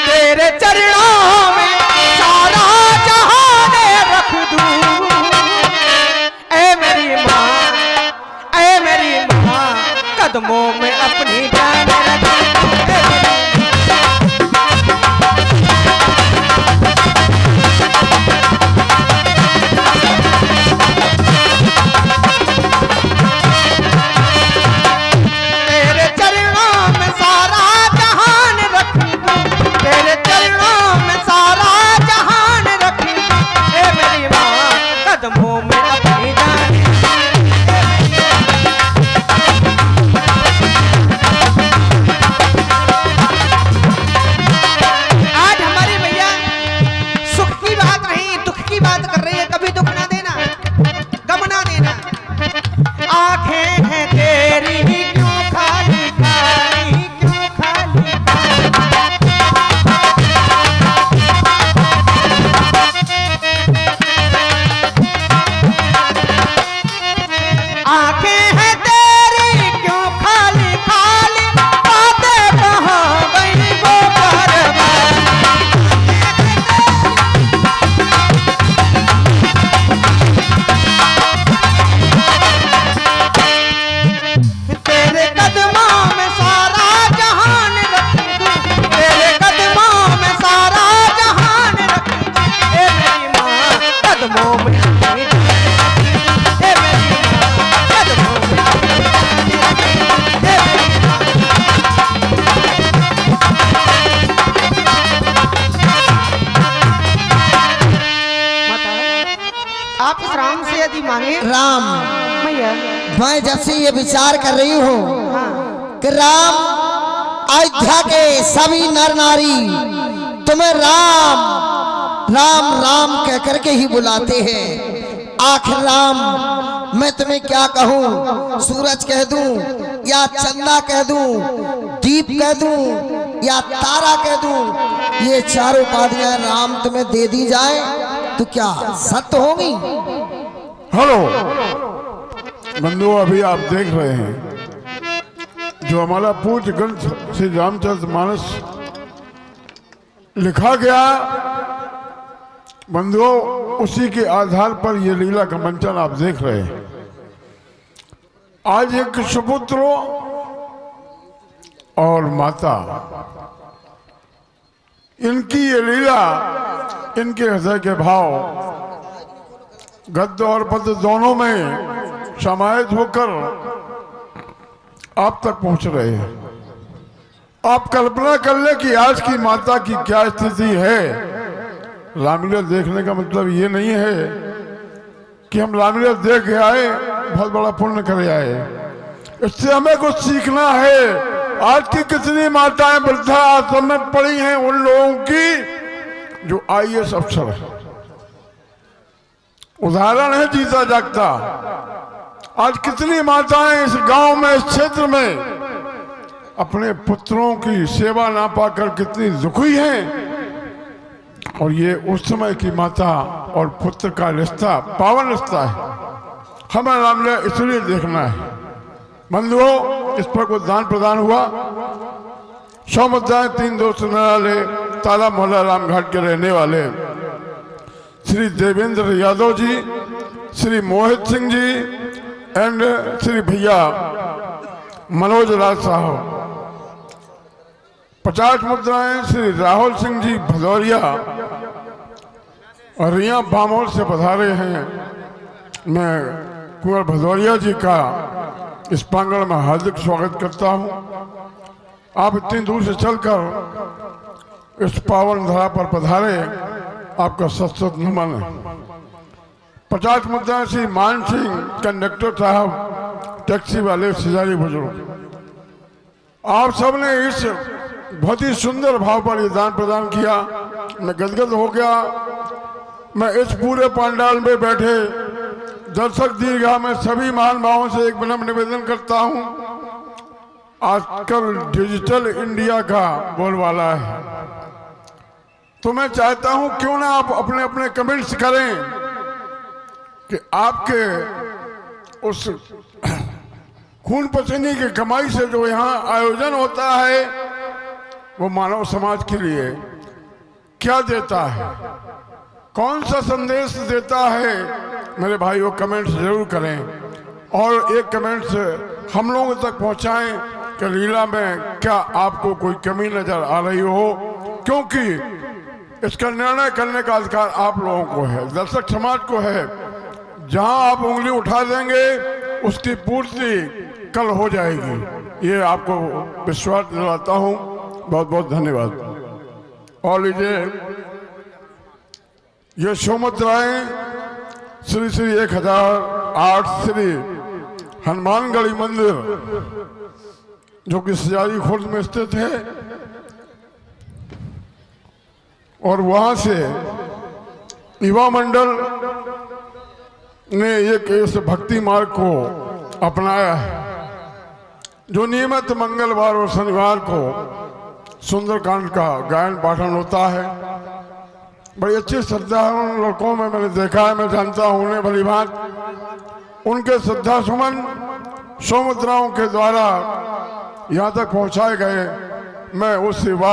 तेरे चरणों में सारा जहान रख दूं। ऐ मेरी माँ कदमों में अपनी जान रख दूं। तेरे चरणों में सारा जहान रख दूं, तेरे चरणों में सारा जहान रख दूं। ऐ मेरी माँ कदमों में अपनी जान। आज हमारी भैया सुख की बात नहीं दुख की बात कर रही है। कभी दुख ना देना गम ना देना। आंखें हैं तेरी क्यों खाली खाली, क्यों खाली आंखें हैं तेरी क्यों खाली खाली, बातें कहाँ गई वो परवानी। तेरे कदमों में सारा जहान रख दूं, तेरे कदमों में सारा जहान रख दूं। ए मेरी माँ कदमों में अपनी जान रख दूं। ए मेरी माँ कदमों में अपनी जान रख दूं। ए मेरी माता आप इस राम से यदि मांगे राम भैया मैं जब से ये विचार कर रही हूँ कि राम अयोध्या के सभी नर नारी तुम्हें राम राम राम कह करके ही बुलाते हैं। आखिर राम मैं तुम्हें क्या कहूँ, सूरज कह दूं या चंदा कह दूं, दीप कह दूं या तारा कह दूं, ये चारों उपाधियां राम तुम्हें दे दी जाए तो क्या सत्य होगी? हेलो बंधु, अभी आप देख रहे हैं जो हमारा पूज्य ग्रंथ श्री रामचरितमानस लिखा गया बंधुओं, उसी के आधार पर ये लीला का मंचन आप देख रहे हैं। आज एक सुपुत्र और माता, इनकी ये लीला, इनके हृदय के भाव गद्य और पद्य दोनों में समाहित होकर आप तक पहुंच रहे हैं। आप कल्पना कर ले कि आज की माता की क्या स्थिति है। रामलीला देखने का मतलब ये नहीं है कि हम रामलीला देख के आए बहुत बड़ा पुण्य करे आए। इससे हमें कुछ सीखना है। आज की कितनी माताएं वृद्धा आश्रम में पड़ी हैं, उन लोगों की जो IAS अफसर है। उदाहरण है जीता जागता। आज कितनी माताएं इस गांव में, इस क्षेत्र में अपने पुत्रों की सेवा ना पाकर कितनी दुखी हैं। और ये उस समय की माता और पुत्र का रिश्ता पावन रिश्ता है। हमें रामलीला इसलिए देखना है। बंधुओं, इस पर कुछ दान प्रदान हुआ। 100 3 दोस्त वाले ताला मोहल्ला रामघाट के रहने वाले श्री देवेंद्र यादव जी, श्री मोहित सिंह जी एंड श्री भैया मनोज राज साहब। 50 मुद्राएं श्री राहुल सिंह जी भदौरिया और रिया बामोल से पधारे हैं। मैं कुंवर भदौरिया जी का इस प्रांगण में हार्दिक स्वागत करता हूं। आप इतनी दूर से चलकर इस पावन धरा पर पधारे, आपका सत नमन है। 50 मुद्दा श्री मान सिंह कंडक्टर साहब, टैक्सी वाले सिजारी बुजुर्ग। आप सबने इस बहुत ही सुंदर भाव पर ये दान प्रदान किया, मैं गदगद हो गया। मैं इस पूरे पंडाल में बैठे दर्शक दीर्घा में सभी महान भावों से एक विनम्र निवेदन करता हूं। आजकल डिजिटल इंडिया का बोलबाला है, तो मैं चाहता हूं क्यों ना आप अपने अपने कमेंट्स करें कि आपके उस खून पसीने की कमाई से जो यहाँ आयोजन होता है वो मानव समाज के लिए क्या देता है, कौन सा संदेश देता है। मेरे भाइयों कमेंट्स जरूर करें और एक कमेंट्स हम लोगों तक पहुंचाएं कि लीला में क्या आपको कोई कमी नजर आ रही हो, क्योंकि इसका निर्णय करने का अधिकार आप लोगों को है, दर्शक समाज को है। जहां आप उंगली उठा देंगे उसकी पूर्ति कल हो जाएगी, ये आपको विश्वास दिलाता हूं। बहुत बहुत धन्यवाद। और लीजिए ये शोमुद्राएं श्री श्री 1008 श्री हनुमानगढ़ी मंदिर जो कि सिजारी खुर्द में स्थित है, और वहां से युवा मंडल ने एक इस भक्ति मार्ग को अपनाया है, जो नियमित मंगलवार और शनिवार को सुंदरकांड का गायन पाठन होता है। बड़ी अच्छी श्रद्धा है उन लड़कों में, मैंने देखा है, मैं जानता हूं उन्हें भली बात। उनके श्रद्धा सुमन शोमुद्राओं के द्वारा यहाँ तक पहुँचाए गए। मैं उस सेवा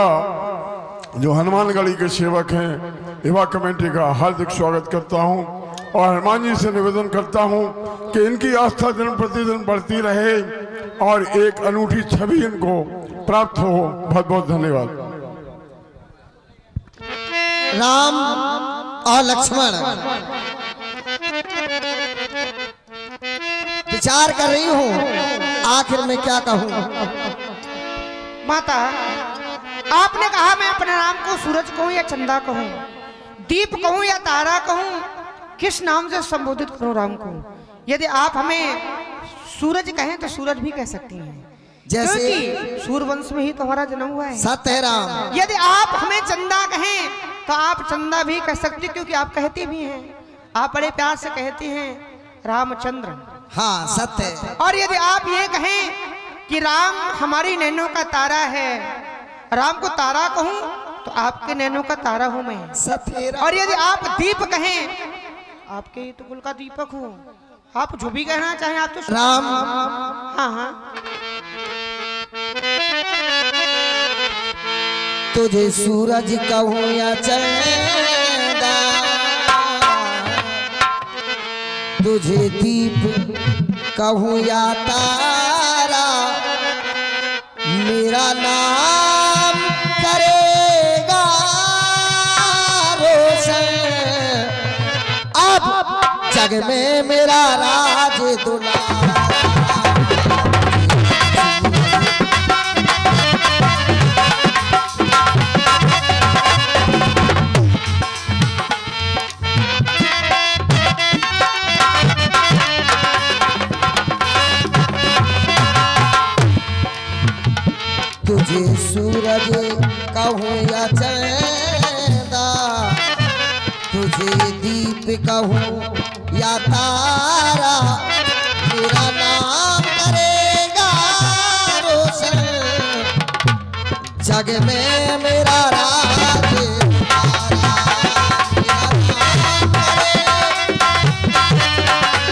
जो हनुमानगढ़ी के सेवक हैं, युवा कमेटी का हार्दिक स्वागत करता हूं और हनुमान जी से निवेदन करता हूं कि इनकी आस्था दिन प्रतिदिन बढ़ती रहे और एक अनूठी छवि इनको प्राप्त हो। बहुत बहुत धन्यवाद। राम और लक्ष्मण विचार कर रही हूँ आखिर में क्या कहूँ। माता, आपने कहा मैं अपने नाम को सूरज कहूं या चंदा कहूं, दीप कहूं या तारा कहूं, किस नाम से संबोधित करूं राम को। यदि आप हमें सूरज कहें तो सूरज भी कह सकती हैं, जैसे क्योंकि सूर्यवंश में ही तुम्हारा जन्म हुआ है। सत्य है राम। यदि आप हमें चंदा कहें तो आप चंदा भी कह सकती, क्योंकि आप कहती भी हैं, आप बड़े प्यार से कहती हैं रामचंद्र। हाँ सत्य है। और यदि आप ये कहें कि राम हमारी नैनों का तारा है, राम को तारा कहूं तो आपके नैनों का तारा हूं मैं। सत्य है राम। और यदि आप दीप कहें, आपके तो कुल का दीपक हूं। आप जो भी कहना चाहें आप तो राम। हाँ हाँ। तुझे सूरज कहूँ या चंदा, तुझे दीप कहूँ या तारा, मेरा नाम करेगा रोशन, अब जग में मेरा राज दुलारा। तुझे सूरज कहूँ या चंदा, तुझे दीप कहूँ या तारा, मेरा नाम करेगा रोशन, जग में मेरा राज दुलारा। मेरा नाम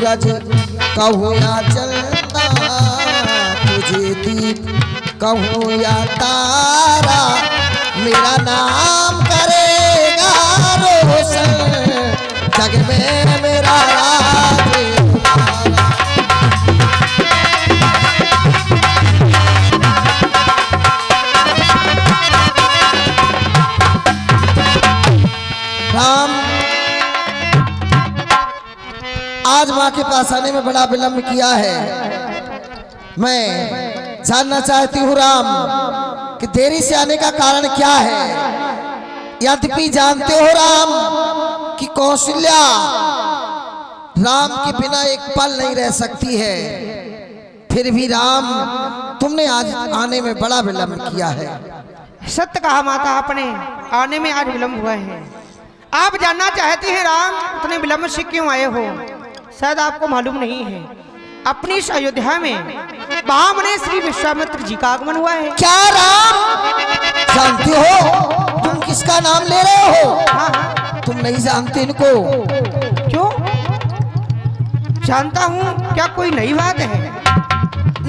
सूरज कहूँ या चंदा, तुझे दीप कहूँ या तारा, मेरा नाम करेगा रोशन जग में मेरा राज। राम आज माँ के पास आने में बड़ा विलंब किया है। मैं जानना चाहती हूँ राम कि देरी से आने का कारण क्या है। यद्यपि जानते हो राम कि कौशल्या राम के बिना एक पल नहीं रह सकती है, फिर भी राम तुमने आज आने में बड़ा विलंब किया है। सत्य कहा माता, आपने आने में आज विलंब हुआ है। आप जानना चाहते हैं राम इतने विलंब से क्यों आए हो। शायद आपको मालूम नहीं है, अपनी इस अयोध्या में महामुनि श्री विश्वामित्र जी का आगमन हुआ है। क्या राम जानते हो तुम किसका नाम ले रहे हो? हाँ, तुम नहीं जानते इनको? क्यों जानता हूँ, क्या कोई नई बात है?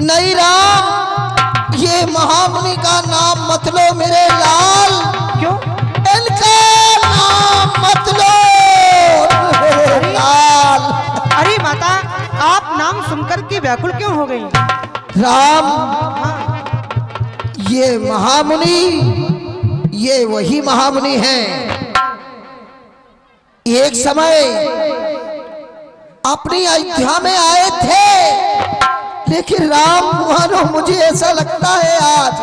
नहीं राम, ये महामुनि का नाम मत लो मेरे लाल। क्यों? इनका नाम मत लो मेरे लाल। अरे माता, आप नाम सुनकर के व्याकुल क्यों हो गई? राम ये महामुनि, ये वही महामुनि हैं। एक समय अपनी अयोध्या में आए थे, लेकिन राम मानो मुझे ऐसा लगता है आज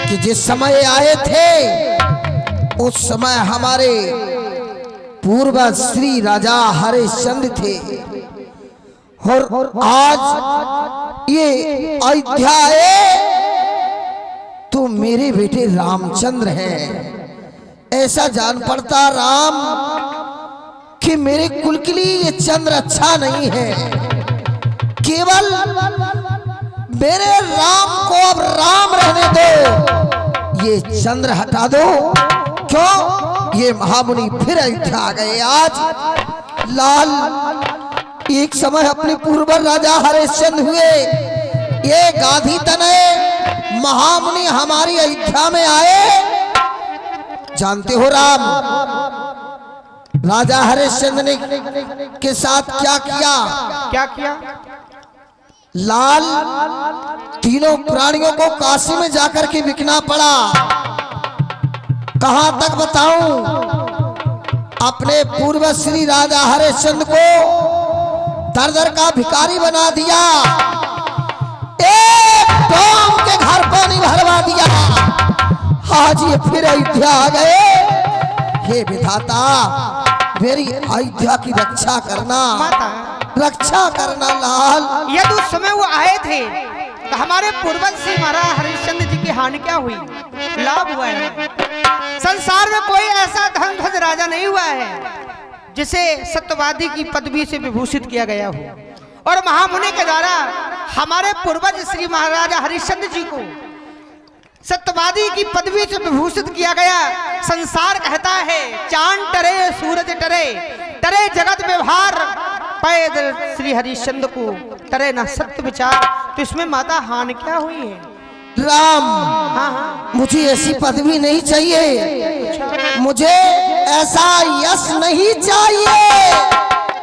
कि जिस समय आए थे उस समय हमारे पूर्वज श्री राजा हरिश्चंद्र थे, और आज ये अयोध्या आए तो मेरे बेटे रामचंद्र हैं। ऐसा जान पड़ता राम कि मेरे कुल के लिए ये चंद्र अच्छा नहीं है। केवल मेरे राम को अब राम रहने दो, ये चंद्र हटा दो। क्यों? ये महामुनि फिर अयोध्या आ गए आज। लाल एक समय अपने पूर्वज राजा हरिश्चंद्र हुए, ये गांधी तनय महामुनि हमारी अयोध्या में आए। जानते हो राम राजा हरिश्चंद्र ने के साथ क्या किया? क्या किया? लाल तीनों प्राणियों को काशी में जाकर के बिकना पड़ा। कहां तक बताऊं? अपने पूर्व श्री राजा हरिश्चंद्र को दर दर का भिखारी बना दिया, एक गांव के घर पानी भरवा दिया। आज ये फिर अयोध्या आ गए। हे विधाता मेरी अयोध्या की रक्षा करना, माता रक्षा करना लाल। यदि उस समय वो आए थे तो हमारे पूर्वज से महाराज हरिश्चंद्र जी की हानि क्या हुई? लाभ हुआ है। संसार में कोई ऐसा धर्मध्वज राजा नहीं हुआ है जिसे सत्यवादी की पदवी से विभूषित किया गया हो, और महामुनि के द्वारा हमारे पूर्वज श्री महाराजा हरिश्चंद्र जी को सत्यवादी की पदवी से विभूषित किया गया। संसार कहता है चांद टरे सूरज टरे, टरे जगत व्यवहार, पैदल श्री हरिश्चंद्र को टरे न सत्य विचार। तो इसमें माता हानि क्या हुई है? राम हाँ हाँ, मुझे ऐसी पदवी नहीं चाहिए, मुझे ऐसा यश नहीं चाहिए,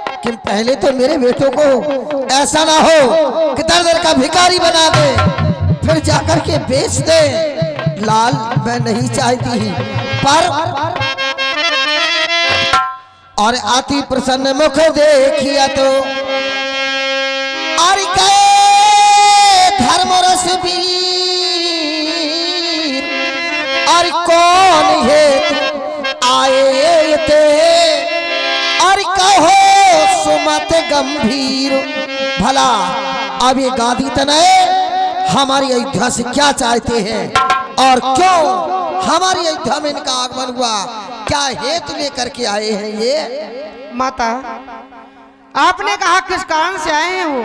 लेकिन पहले तो मेरे बेटों को ऐसा ना हो कि दर दर का भिखारी बना दे फिर जाकर के बेच दे। लाल मैं नहीं चाहती, पर और अति प्रसन्न मुख देखिया तो और गए धर्म रस वीर, और कौन है आए थे और कहो सुमत गंभीर। भला अब ये गांधी तनय हमारी अयोध्या से क्या चाहते हैं और क्यों हमारी अयोध्या में इनका आगमन हुआ? क्या हेतु लेकर के आए हैं ये? माता आपने कहा किस कारण से आए हैं, वो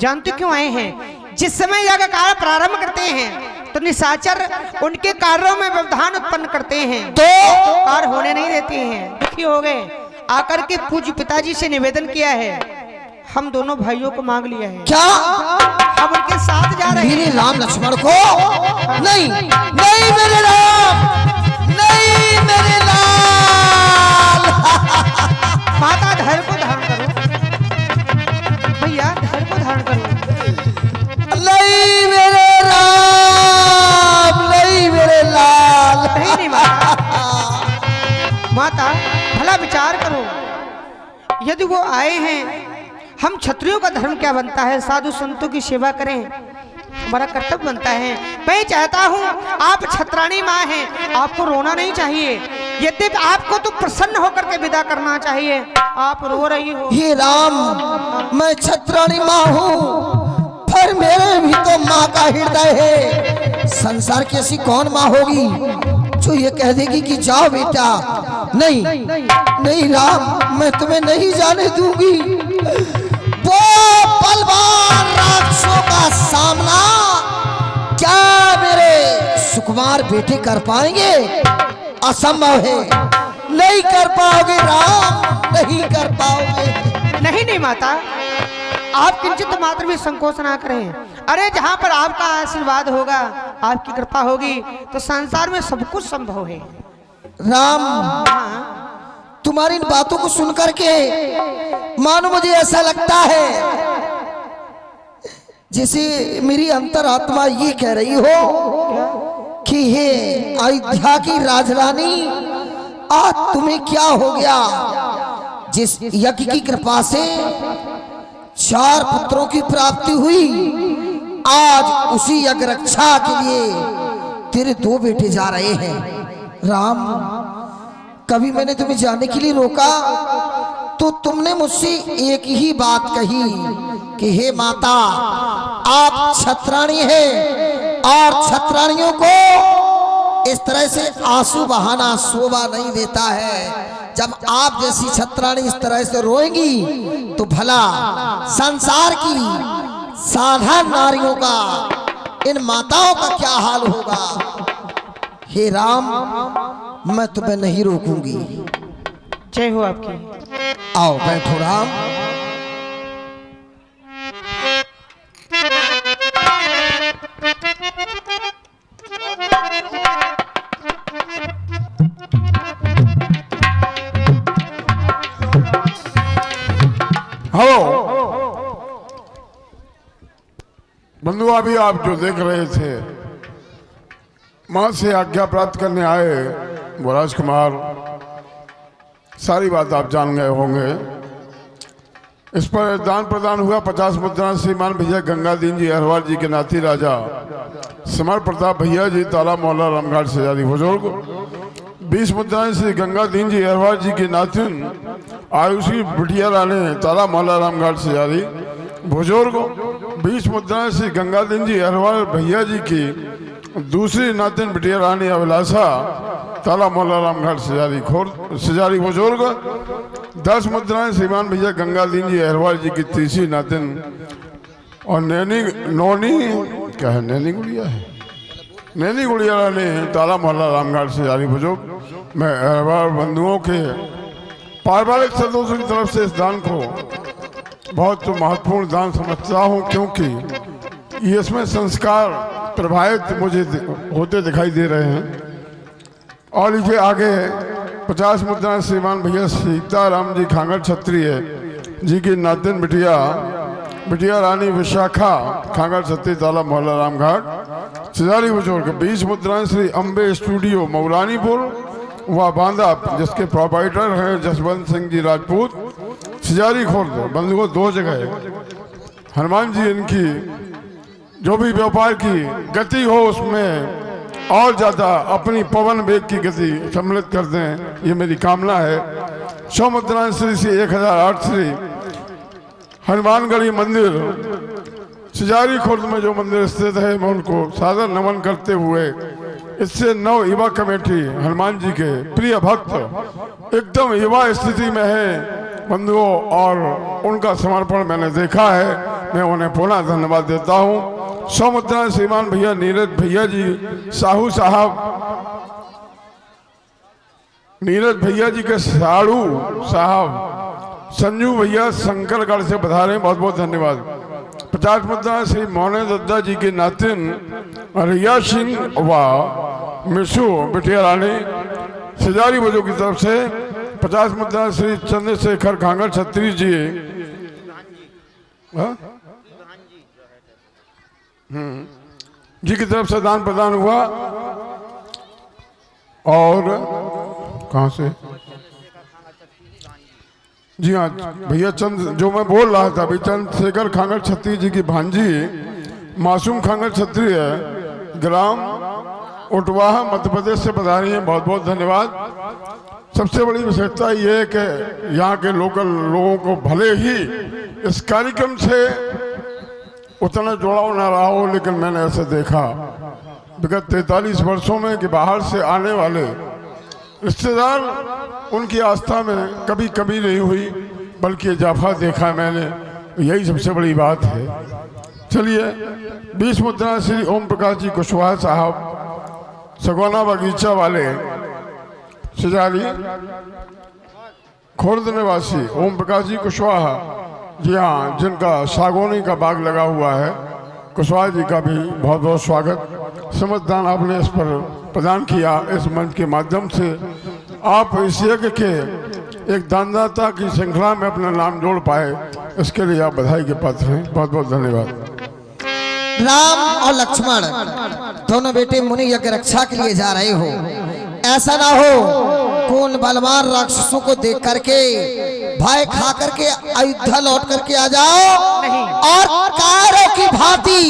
जानते क्यों आए हैं? जिस समय यज्ञ कार्य प्रारंभ करते हैं तो निशाचर उनके कार्यों में व्यवधान उत्पन्न करते हैं, तो कार्य होने नहीं देते हैं। दुखी हो गए, आकर के पूज्य पिताजी से निवेदन किया है, हम दोनों भाइयों को मांग लिया है। क्या हम उनके साथ जा रहे मेरे हैं। राम लक्ष्मण को? नहीं नहीं मेरे राम, नहीं मेरे लाल। माता धैर्य को धारण करो, भैया धैर्य को धारण करो। नहीं मेरे राम, नहीं मेरे लाल। नहीं माता, माता भला विचार करो, यदि वो आए हैं, हम क्षत्रियों का धर्म क्या बनता है, साधु संतों की सेवा करें, हमारा कर्तव्य बनता है। मैं चाहता हूँ, आप छत्राणी माँ हैं, आपको रोना नहीं चाहिए, यद्यपि आपको तो प्रसन्न होकर के विदा करना चाहिए, आप रो रही हो। हे राम, मैं छत्राणी माँ हूँ, पर मेरे भी तो माँ का हृदय है। संसार की ऐसी कौन माँ होगी जो ये कह देगी कि जाओ बेटा? नहीं नहीं राम, मैं तुम्हें नहीं जाने दूंगी। वो बलवान राक्षसों का सामना क्या मेरे सुकुमार बेटे कर पाएंगे? असंभव है, नहीं कर पाओगे राम, नहीं कर पाओगे। नहीं नहीं माता, आप किंचित मात्र भी संकोच ना करें। अरे जहाँ पर आपका आशीर्वाद होगा, आपकी कृपा होगी, तो संसार में सब कुछ संभव है। राम, तुम्हारी इन बातों को सुनकर के मानो मुझे ऐसा लगता है जैसे मेरी अंतरात्मा ये कह रही हो कि हे अयोध्या की राजरानी, आज तुम्हें क्या हो गया? जिस यज्ञ की कृपा से 4 पुत्रों की प्राप्ति हुई, आज उसी यज्ञ रक्षा के लिए तेरे 2 बेटे जा रहे हैं। राम, कभी मैंने तुम्हें जाने के लिए रोका तो तुमने मुझसे एक ही बात कही कि हे माता, आप छत्राणी हैं और छत्राणियों को इस तरह से आंसू बहाना शोभा नहीं देता है। जब आप जैसी छत्राणी इस तरह से रोएंगी तो भला संसार की साधारण नारियों का, इन माताओं का क्या हाल होगा? हे राम, मैं तुम्हें नहीं रोकूंगी। जय हो आपकी। आओ बैठो राम। हेलो बंधु, अभी आप जो देख रहे थे, मां से आज्ञा प्राप्त करने आए वो राजकुमार, सारी बात आप जान गए होंगे। इस पर दान प्रदान हुआ 50 मुद्रा श्रीमान भैया गंगादीन जी अहरवाल जी के नाती राजा समर प्रताप भैया जी ताला मोहल्ला रामघाट से जारी बुजुर्ग। 20 मुद्राएं श्री गंगादीन जी अहरवाल जी की नातिन आयुषी बिटिया रानी ताला मोहल्ला रामघाट से जारी बुजुर्ग। 20 मुद्राएं श्री गंगादीन जी अहरवाल भैया जी की दूसरी नातिन बिटिया रानी अभिलाषा ताला मोहल्ला रामघाट से जारी बुजुर्ग। 10 मुद्राएं श्रीमान भैया गंगादीन जी अहरवाल जी की तीसरी नातिन और नैनी गुड़िया रानी ताला मोहल्ला रामघाट से जारी बुजुर्ग। मैं अहरवाल बंधुओं के पारिवारिक सदस्यों की तरफ से इस दान को बहुत महत्वपूर्ण दान समझता हूँ, क्योंकि ये इसमें संस्कार प्रभावित मुझे होते दिखाई दे रहे हैं। और इनके आगे 50 मुद्रा श्रीमान भैया सीताराम जी खांगड़ क्षत्रिय जी की नातिन बिटिया रानी विशाखा खांगड़ क्षत्रिय ताला मोहल्ला रामघाट सिजारी बुजुर्ग। 20 मुद्राएं श्री अम्बे स्टूडियो मौलानीपुर व बांदा, जिसके प्रोपाइटर हैं जसवंत सिंह जी राजपूत सिजारी खुर्द। बंधुओं, 2 जगह हनुमान जी इनकी जो भी व्यापार की गति हो उसमें और ज़्यादा अपनी पवन वेग की गति सम्मिलित कर दें, ये मेरी कामना है। 100 मुद्राएं श्री 1008 श्री हनुमानगढ़ी मंदिर सिजारी खुर्द में जो मंदिर स्थित है, मैं उनको सादर नमन करते हुए इससे नव युवा कमेटी हनुमान जी के प्रिय भक्त एकदम युवा स्थिति में है बंधुओं, और उनका समर्पण मैंने देखा है, मैं उन्हें पुनः धन्यवाद देता हूँ। 100 मुद्रा श्रीमान भैया नीरज भैया जी साहू साहब नीरज भैया जी के साड़ू साहब संजू भैया शंकरगढ़ से बधा रहे हैं, बहुत बहुत धन्यवाद। 50 मुद्दा श्री मोहन दद्दा जी के नातिन रिया सिंह व मिशु बिटिया रानी सिजारी बजो की तरफ से 50 मुद्दा श्री चंद्रशेखर खांगर छत्री जी जी की तरफ से दान प्रदान हुआ। और कहाँ से? जी हाँ भैया चंद, जो मैं बोल रहा था भाई, चंद्रशेखर खांगर छत्री जी की भांजी मासूम खांगर छत्री है, ग्राम उटवाहा मध्य प्रदेश से पधारी हैं, बहुत बहुत धन्यवाद। सबसे बड़ी विशेषता ये है कि यहाँ के लोकल लोगों को भले ही इस कार्यक्रम से उतना जुड़ाव ना रहा हो, लेकिन मैंने ऐसे देखा विगत 43 वर्षों में कि बाहर से आने वाले रिश्तेदार उनकी आस्था में कभी कमी नहीं हुई, बल्कि इजाफा देखा मैंने, यही सबसे बड़ी बात है। चलिए 20 मुद्रा श्री ओम प्रकाश जी कुशवाहा साहब सगोना बगीचा वाले सिजारी खुर्द निवासी ओम प्रकाश जी कुशवाहा, जी हाँ, जिनका सागौनी का बाग लगा हुआ है, कुशवाहा जी का भी बहुत बहुत स्वागत। समझदान आपने इस पर प्रदान किया, इस मंच के माध्यम से आप इस यज्ञ के एक दानदाता की श्रृंखला में अपना नाम जोड़ पाए, इसके लिए आप बधाई के पात्र हैं, बहुत बहुत धन्यवाद। राम और लक्ष्मण दोनों बेटे मुनि यज्ञ रक्षा के लिए जा रहे हो, ऐसा ना हो कौन बलवान राक्षसों को देख करके भय खा करके अयोध्या लौट करके आ जाओ और कायरों की भांति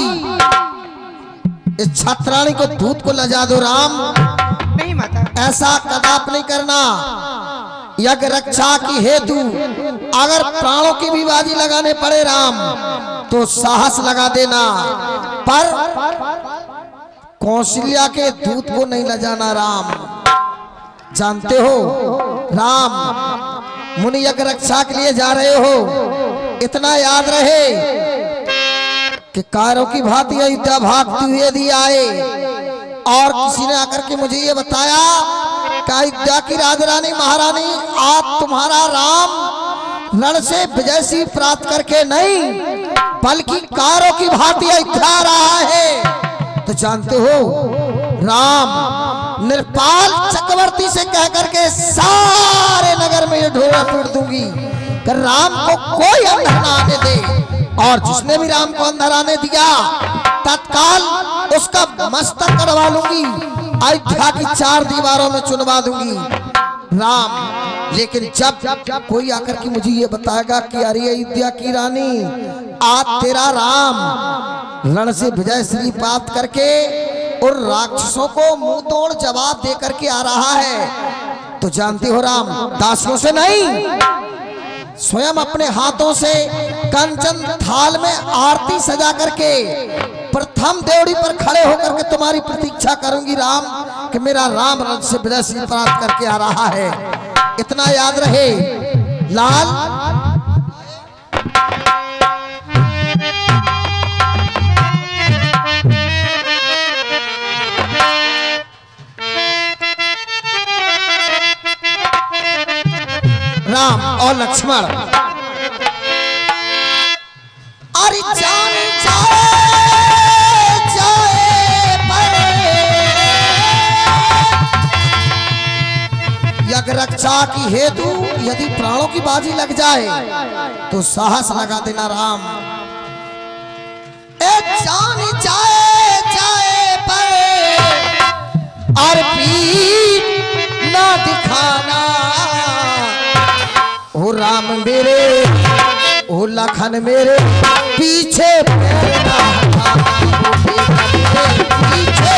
इस छत्राणी को दूत को लजा दो। राम नहीं माता, ऐसा कदाप नहीं करना। यज्ञ रक्षा की हेतु अगर प्राणों की भी बाजी लगाने पड़े राम, तो साहस लगा देना, पर कौशल्या के दूत को नहीं लजाना। राम जानते हो, राम मुनि यज्ञ रक्षा के लिए जा रहे हो, इतना याद रहे कि कायरों की भांति अयोध्या भागती हुई यदि आए और किसी ने आकर के मुझे ये बताया कि अयोध्या की राजरानी महारानी आप तुम्हारा राम रण से विजय सिंह प्राप्त करके नहीं बल्कि कायरों की भांति अयोध्या आ रहा है, तो जानते हो राम निर्पाल चक्रवर्ती से कह करके सारे नगर में ये ढोला पीट दूंगी कि राम को कोई अंदर ना आने दे, और जिसने भी राम को अंदर आने दिया तत्काल उसका मस्तक कटवा लूंगी, अयोध्या की 4 दीवारों में चुनवा दूंगी। राम लेकिन जब कोई आकर के मुझे ये बताएगा कि अरे अयोध्या की रानी आज तेरा राम रण से विजय श्री प्राप्त करके और राक्षसों को मुंह तोड़ जवाब दे करके आ रहा है, तो जानते हो राम दासियों से नहीं, स्वयं अपने हाथों से कंचन थाल में आरती सजा करके प्रथम देवड़ी पर खड़े होकर के तुम्हारी प्रतीक्षा करूंगी राम कि मेरा राम रण से विजय सिंह प्राप्त करके आ रहा है। इतना याद रहे लाल। राम और लक्ष्मण अरे जान जाए पर यज्ञ रक्षा की हेतु यदि प्राणों की बाजी लग जाए तो साहस लगा देना राम। जान जाए पर और पीठ ना दिखाना, ओ राम मेरे ओ लखन मेरे पीछे पैर ना हटाना, पीछे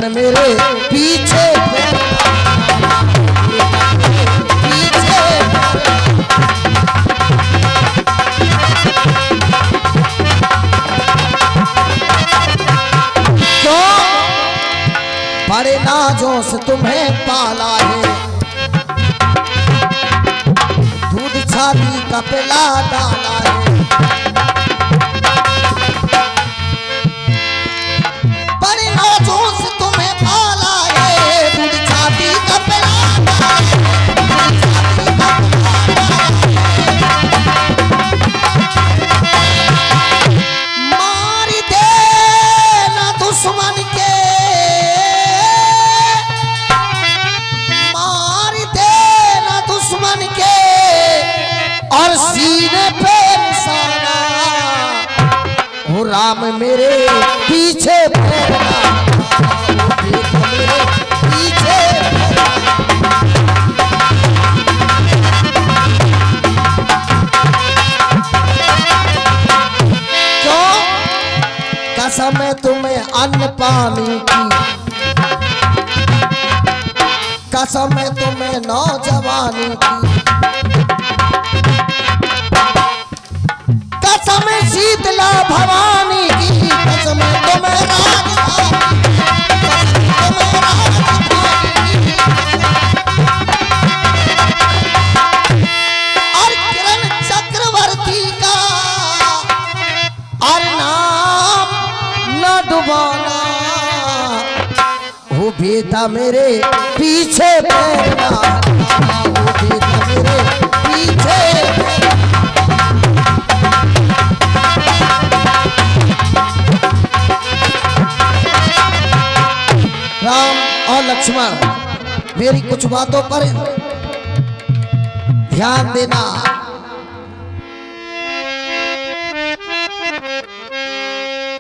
मेरे पीछे नाजों से तुम्हें पाला है, दूध छाती का पिला डाला है। बड़े नाजों से तुम्हें पाला है, दूध छाती का पिला डाला है, दूध छाती का पिला मार देना दुश्मन के, मार देना दुश्मन के और सीने पे निशाना, हो राम मेरे पीछे फेरना, हो देख मेरे पीछे फेरना। क्यों? कसम है तुम्हें अन्न पानी की, कसम है तुम्हें नौजवानी की, कसम है शीतला भवानी की, कसम है तुम्हें राजधानी, कसम है तुम्हें राजधानी की। और किरण चक्रवर्ती का और नाम न डुबाना, हो बेटा मेरे पीछे पैरना, हो बेटा मेरे पीछे पैरना। राम और लक्ष्मण मेरी कुछ बातों पर ध्यान देना।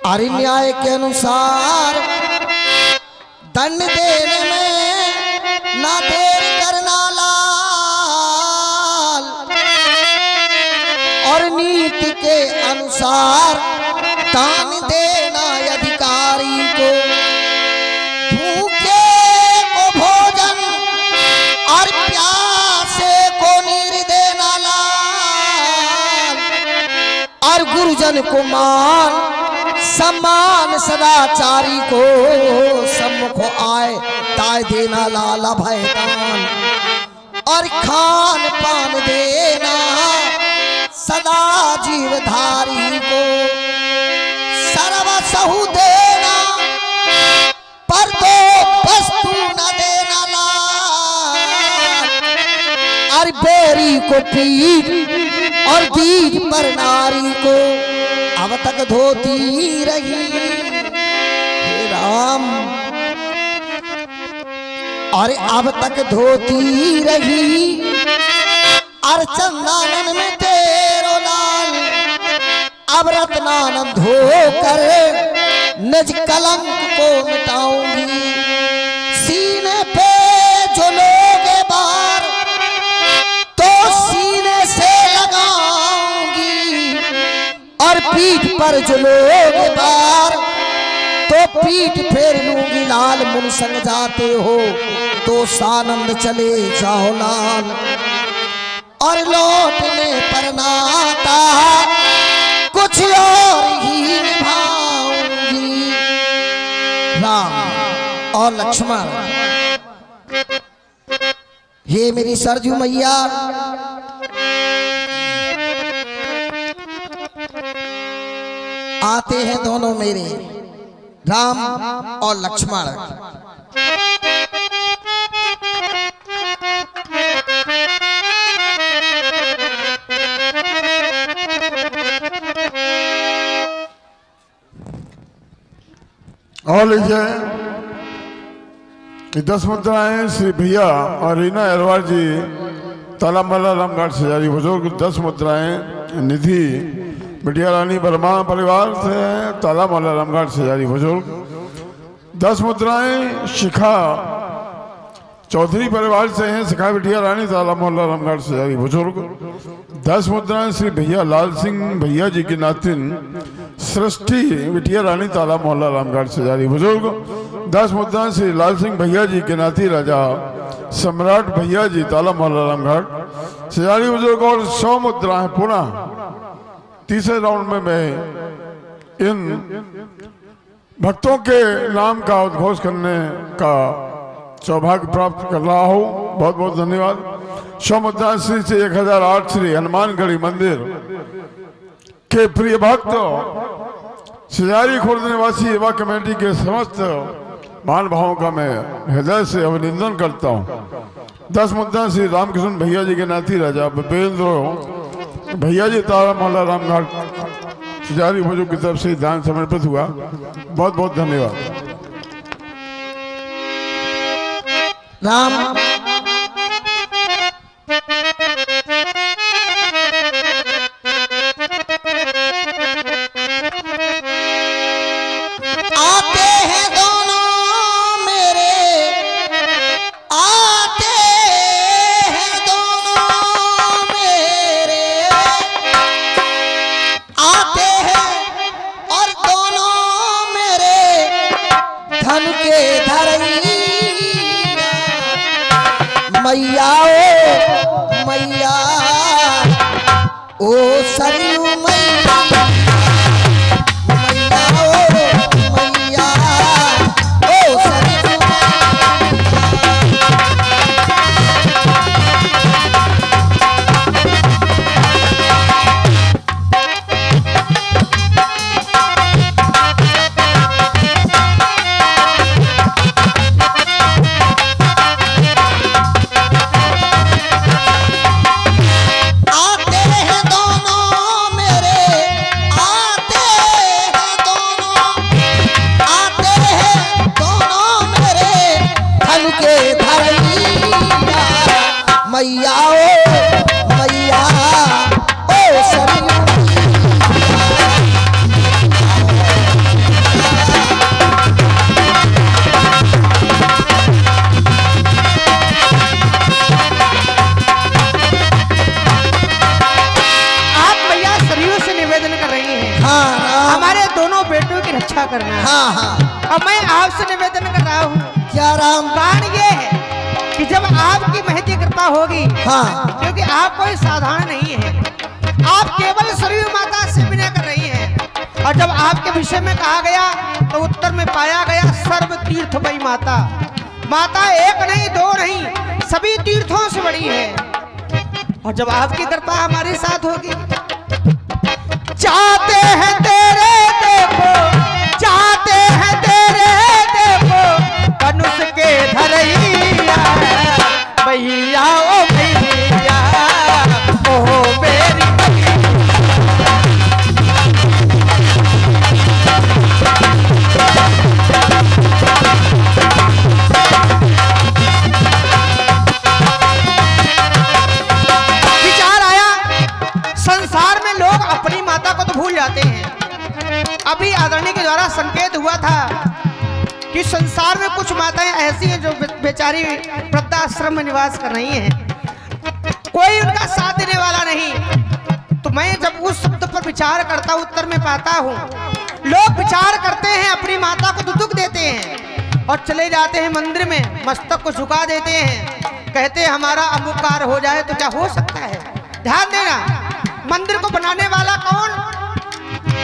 आर्य न्याय के अनुसार दंड देने में ना देर करना लाल, और नीति के अनुसार दान देना अधिकारी को, भूखे को भोजन और प्यासे को नीर देना लाल, और गुरुजन को मान सम्मान सदाचारी को सम्मुख आए ताय देना लाला भयदान, और खान पान देना सदा जीवधारी को, सर्व सहु देना पर दो वस्तु न देना लाल, और बेरी को पीठ और दीज पर नारी को अब तक धोती रही। हे राम और अब तक धोती रही, और चंदानन में तेरो लाल, अब रत्नानंद होकर निज कलंक को मिटाऊंगी। सीने पे जो लोगे बार तो सीने से लगाऊंगी, और पीठ पर जो लोगे बार तो पीठ फेर लूंगी लाल। मुन संग जाते हो तो सानंद चले जाओ लाल, और लौटने पर नाता कुछ और ही निभाऊंगी। राम और लक्ष्मण, ये मेरी सरजू मैया आते हैं दोनों मेरे राम और लक्ष्मण। और लीजिए 10 मुद्राएं श्री भैया और रीना अहरवाल जी तालामला रामघाट से जारी बुजुर्ग। 10 मुद्राएं निधि बिटिया रानी वर्मा परिवार से तालामला रामघाट से जारी बुजुर्ग। 10 मुद्राएं शिखा चौधरी परिवार से हैं, शिखा बिटिया रानी तालामला रामघाट से जारी बुजुर्ग। 10 मुद्राएं श्री भैया लाल सिंह भैया जी की नातिन सृष्टि बिटिया रानी ताला मोहल्ला रामघाट से जारी बुजुर्ग। 10 मुद्राएं श्री लाल सिंह भैया जी के नाती राजा सम्राट भैया जी ताला मोहल्ला रामघाट से जारी बुजुर्ग। और 100 मुद्राएं पुनः तीसरे राउंड में मैं इन भक्तों के नाम का उद्घोष करने का सौभाग्य प्राप्त कर रहा हूँ। बहुत बहुत धन्यवाद। सोमनाथ श्री से 1008 श्री हनुमानगढ़ी मंदिर के प्रिय भक्त सिजारी खुर्द निवासी युवा कमेटी के समस्त महान भावों का मैं हृदय से अभिनंदन करता हूँ। 10 मुद्दा श्री रामकृष्ण भैया जी के नाती राजा भूपेंद्र भैया जी तारा मोहल्ला रामघाट सिजारी बुजुर्ग की तरफ से दान समर्पित हुआ। बहुत बहुत धन्यवाद। राम आते हैं दोनों मेरे, आते हैं दोनों मेरे, आते हैं और दोनों मेरे धन के धरैया। मैया ओ सरयू मैया, मैया ओ सरयू मैया ओ सरयू आप मैया सरयू से निवेदन कर रही हैं। हाँ हमारे दोनों बेटों की रक्षा करना है। हाँ अब मैं आपसे निवेदन कर रहा हूँ। क्या राम? कारण ये है कि जब आपकी महती कृपा होगी, हाँ क्योंकि आप कोई साधारण नहीं है, आप केवल सरयू माता से विनय कर रही हैं। और जब आपके विषय में कहा गया तो उत्तर में पाया गया सर्व तीर्थ मई माता। माता एक नहीं दो नहीं, सभी तीर्थों से बड़ी है। और जब आपकी कृपा हमारे साथ होगी, चाहते हैं तेरे देखो, चाहते हैं तेरे देखो धनुष के धरैया। भैया ओ भैया ओ मेरी विचार आया, संसार में लोग अपनी माता को तो भूल जाते हैं। अभी आदरणीय के द्वारा संकेत हुआ था कि संसार में कुछ माताएं ऐसी हैं जो बेचारी वृद्धाश्रम में निवास कर रही हैं, कोई उनका साथ देने वाला नहीं। तो मैं जब उस शब्द पर विचार करता हूं, उत्तर में पाता हूं लोग विचार करते हैं, अपनी माता को दुख देते हैं और चले जाते हैं मंदिर में, मस्तक को झुका देते हैं, कहते हैं हमारा अमुक कार्य हो जाए तो क्या हो सकता है। ध्यान देना, मंदिर को बनाने वाला कौन?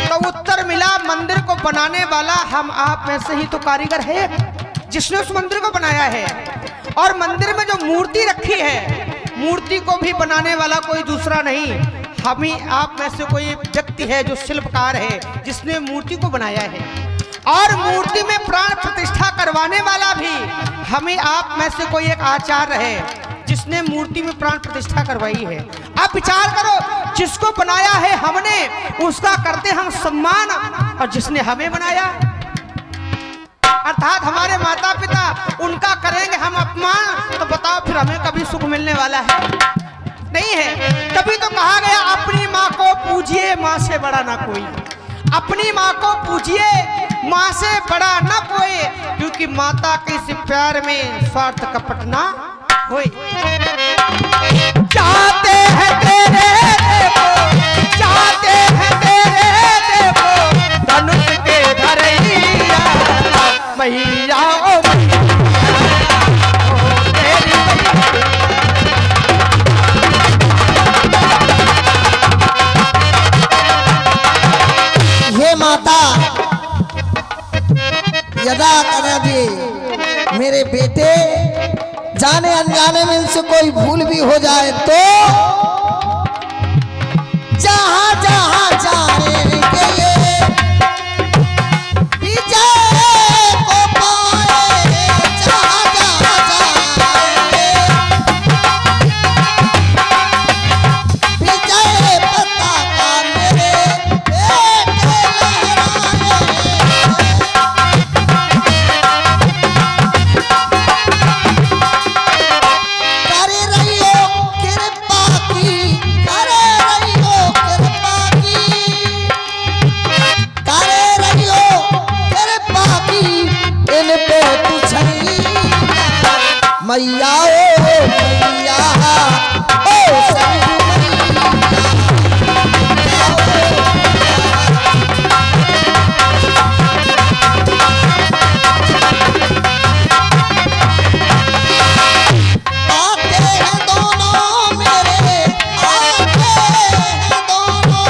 तो उत्तर मिला, मंदिर को बनाने वाला हम आप में से ही तो कारीगर है, जिसने उस मंदिर को बनाया है। और मंदिर में जो मूर्ति रखी है, मूर्ति को भी बनाने वाला कोई दूसरा नहीं, हम ही आप में से कोई व्यक्ति है जो शिल्पकार है, जिसने मूर्ति को बनाया है। और मूर्ति में प्राण प्रतिष्ठा करवाने वाला भी हम ही आप में से कोई एक आचार्य है, जिसने मूर्ति में प्राण प्रतिष्ठा करवाई है। आप विचार करो, जिसको बनाया है हमने, उसका करते हम सम्मान, और जिसने हमें बनाया अर्थात हमारे माता पिता, उनका करेंगे हम अपमान, तो बताओ फिर हमें कभी सुख मिलने वाला है? नहीं है। तभी तो कहा गया अपनी माँ को पूजिए, माँ से बड़ा ना कोई। अपनी माँ को पूजिए, माँ से बड़ा ना कोई, क्योंकि माता के इस प्यार में स्वार्थ कपट ना होए। चाहते हैं तेरे देखो, चाहते हैं तेरे देखो धनुष के धरैया। मैया ओ तेरी हे माता, यदा कदा दे मेरे बेटे जाने अनजाने में इनसे कोई भूल भी हो जाए तो जहां जहां जाएंगे ये विजय को पाए, जहां जहां जाएंगे विजय पताका मेरे बेटे लहराए। करे रहियो कृपा की, करे रहियो कृपा की, करे रहियो कृपा की, इन पे तू छैया मैया ओ मैया ओ सैया आते हैं दोनों मेरे, आते हैं दोनों,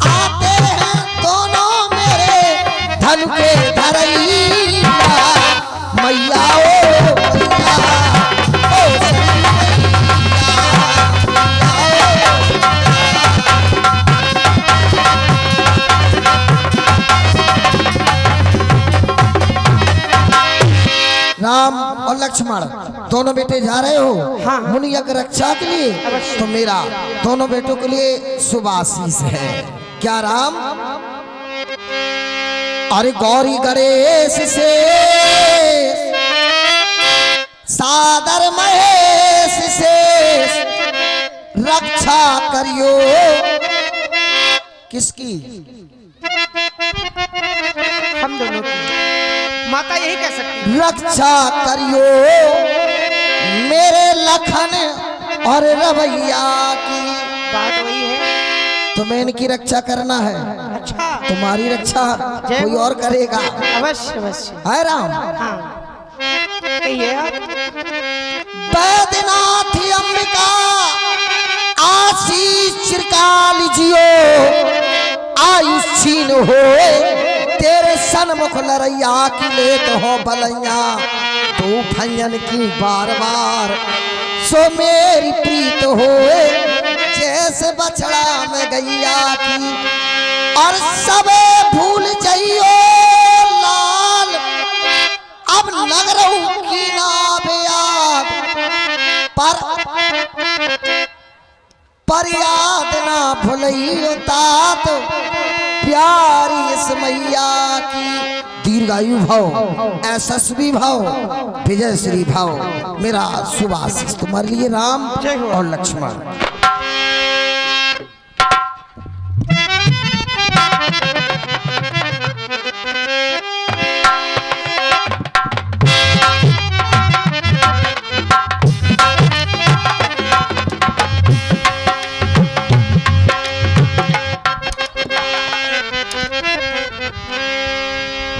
आते हैं दोनों मेरे धन के धरैया मैया ओ मैया ओ राम और लक्ष्मण दोनों बेटे जा रहे हो हाँ। मुनिया की रक्षा के लिए, तो मेरा दोनों बेटों के लिए शुभ आशीष है। क्या राम? अरे गौरी गणेश से सादर महेश से रक्षा करियो। किसकी? हम दोनों की माता यही कह सकती रक्षा करियो मेरे लखन और रवैया की। बात वही है। तुम्हें इनकी रक्षा करना है, अच्छा तुम्हारी रक्षा जय कोई और करेगा। अवश्य अवश्य। है राम? हाँ कहिए आप। बैद्यनाथ अंबिका आशीष चिरकाल जियो, आयुष छीन हो तेरे सन्मुख लड़ैया की लेत हो बलैया। तू भैयन की बार बार सो मेरी प्रीत हो, जैसे बछड़ा में गैया की। और सबे भूल जाइयो लाल, अब लग रहूं की नाम याद, पर याद ना भूलियो तात प्यारी इस मैया की। दीर्घायु भाव, यशस्वी भाव, विजय श्री भाव, मेरा शुभ आशीष तुम्हारे लिए राम और लक्ष्मण।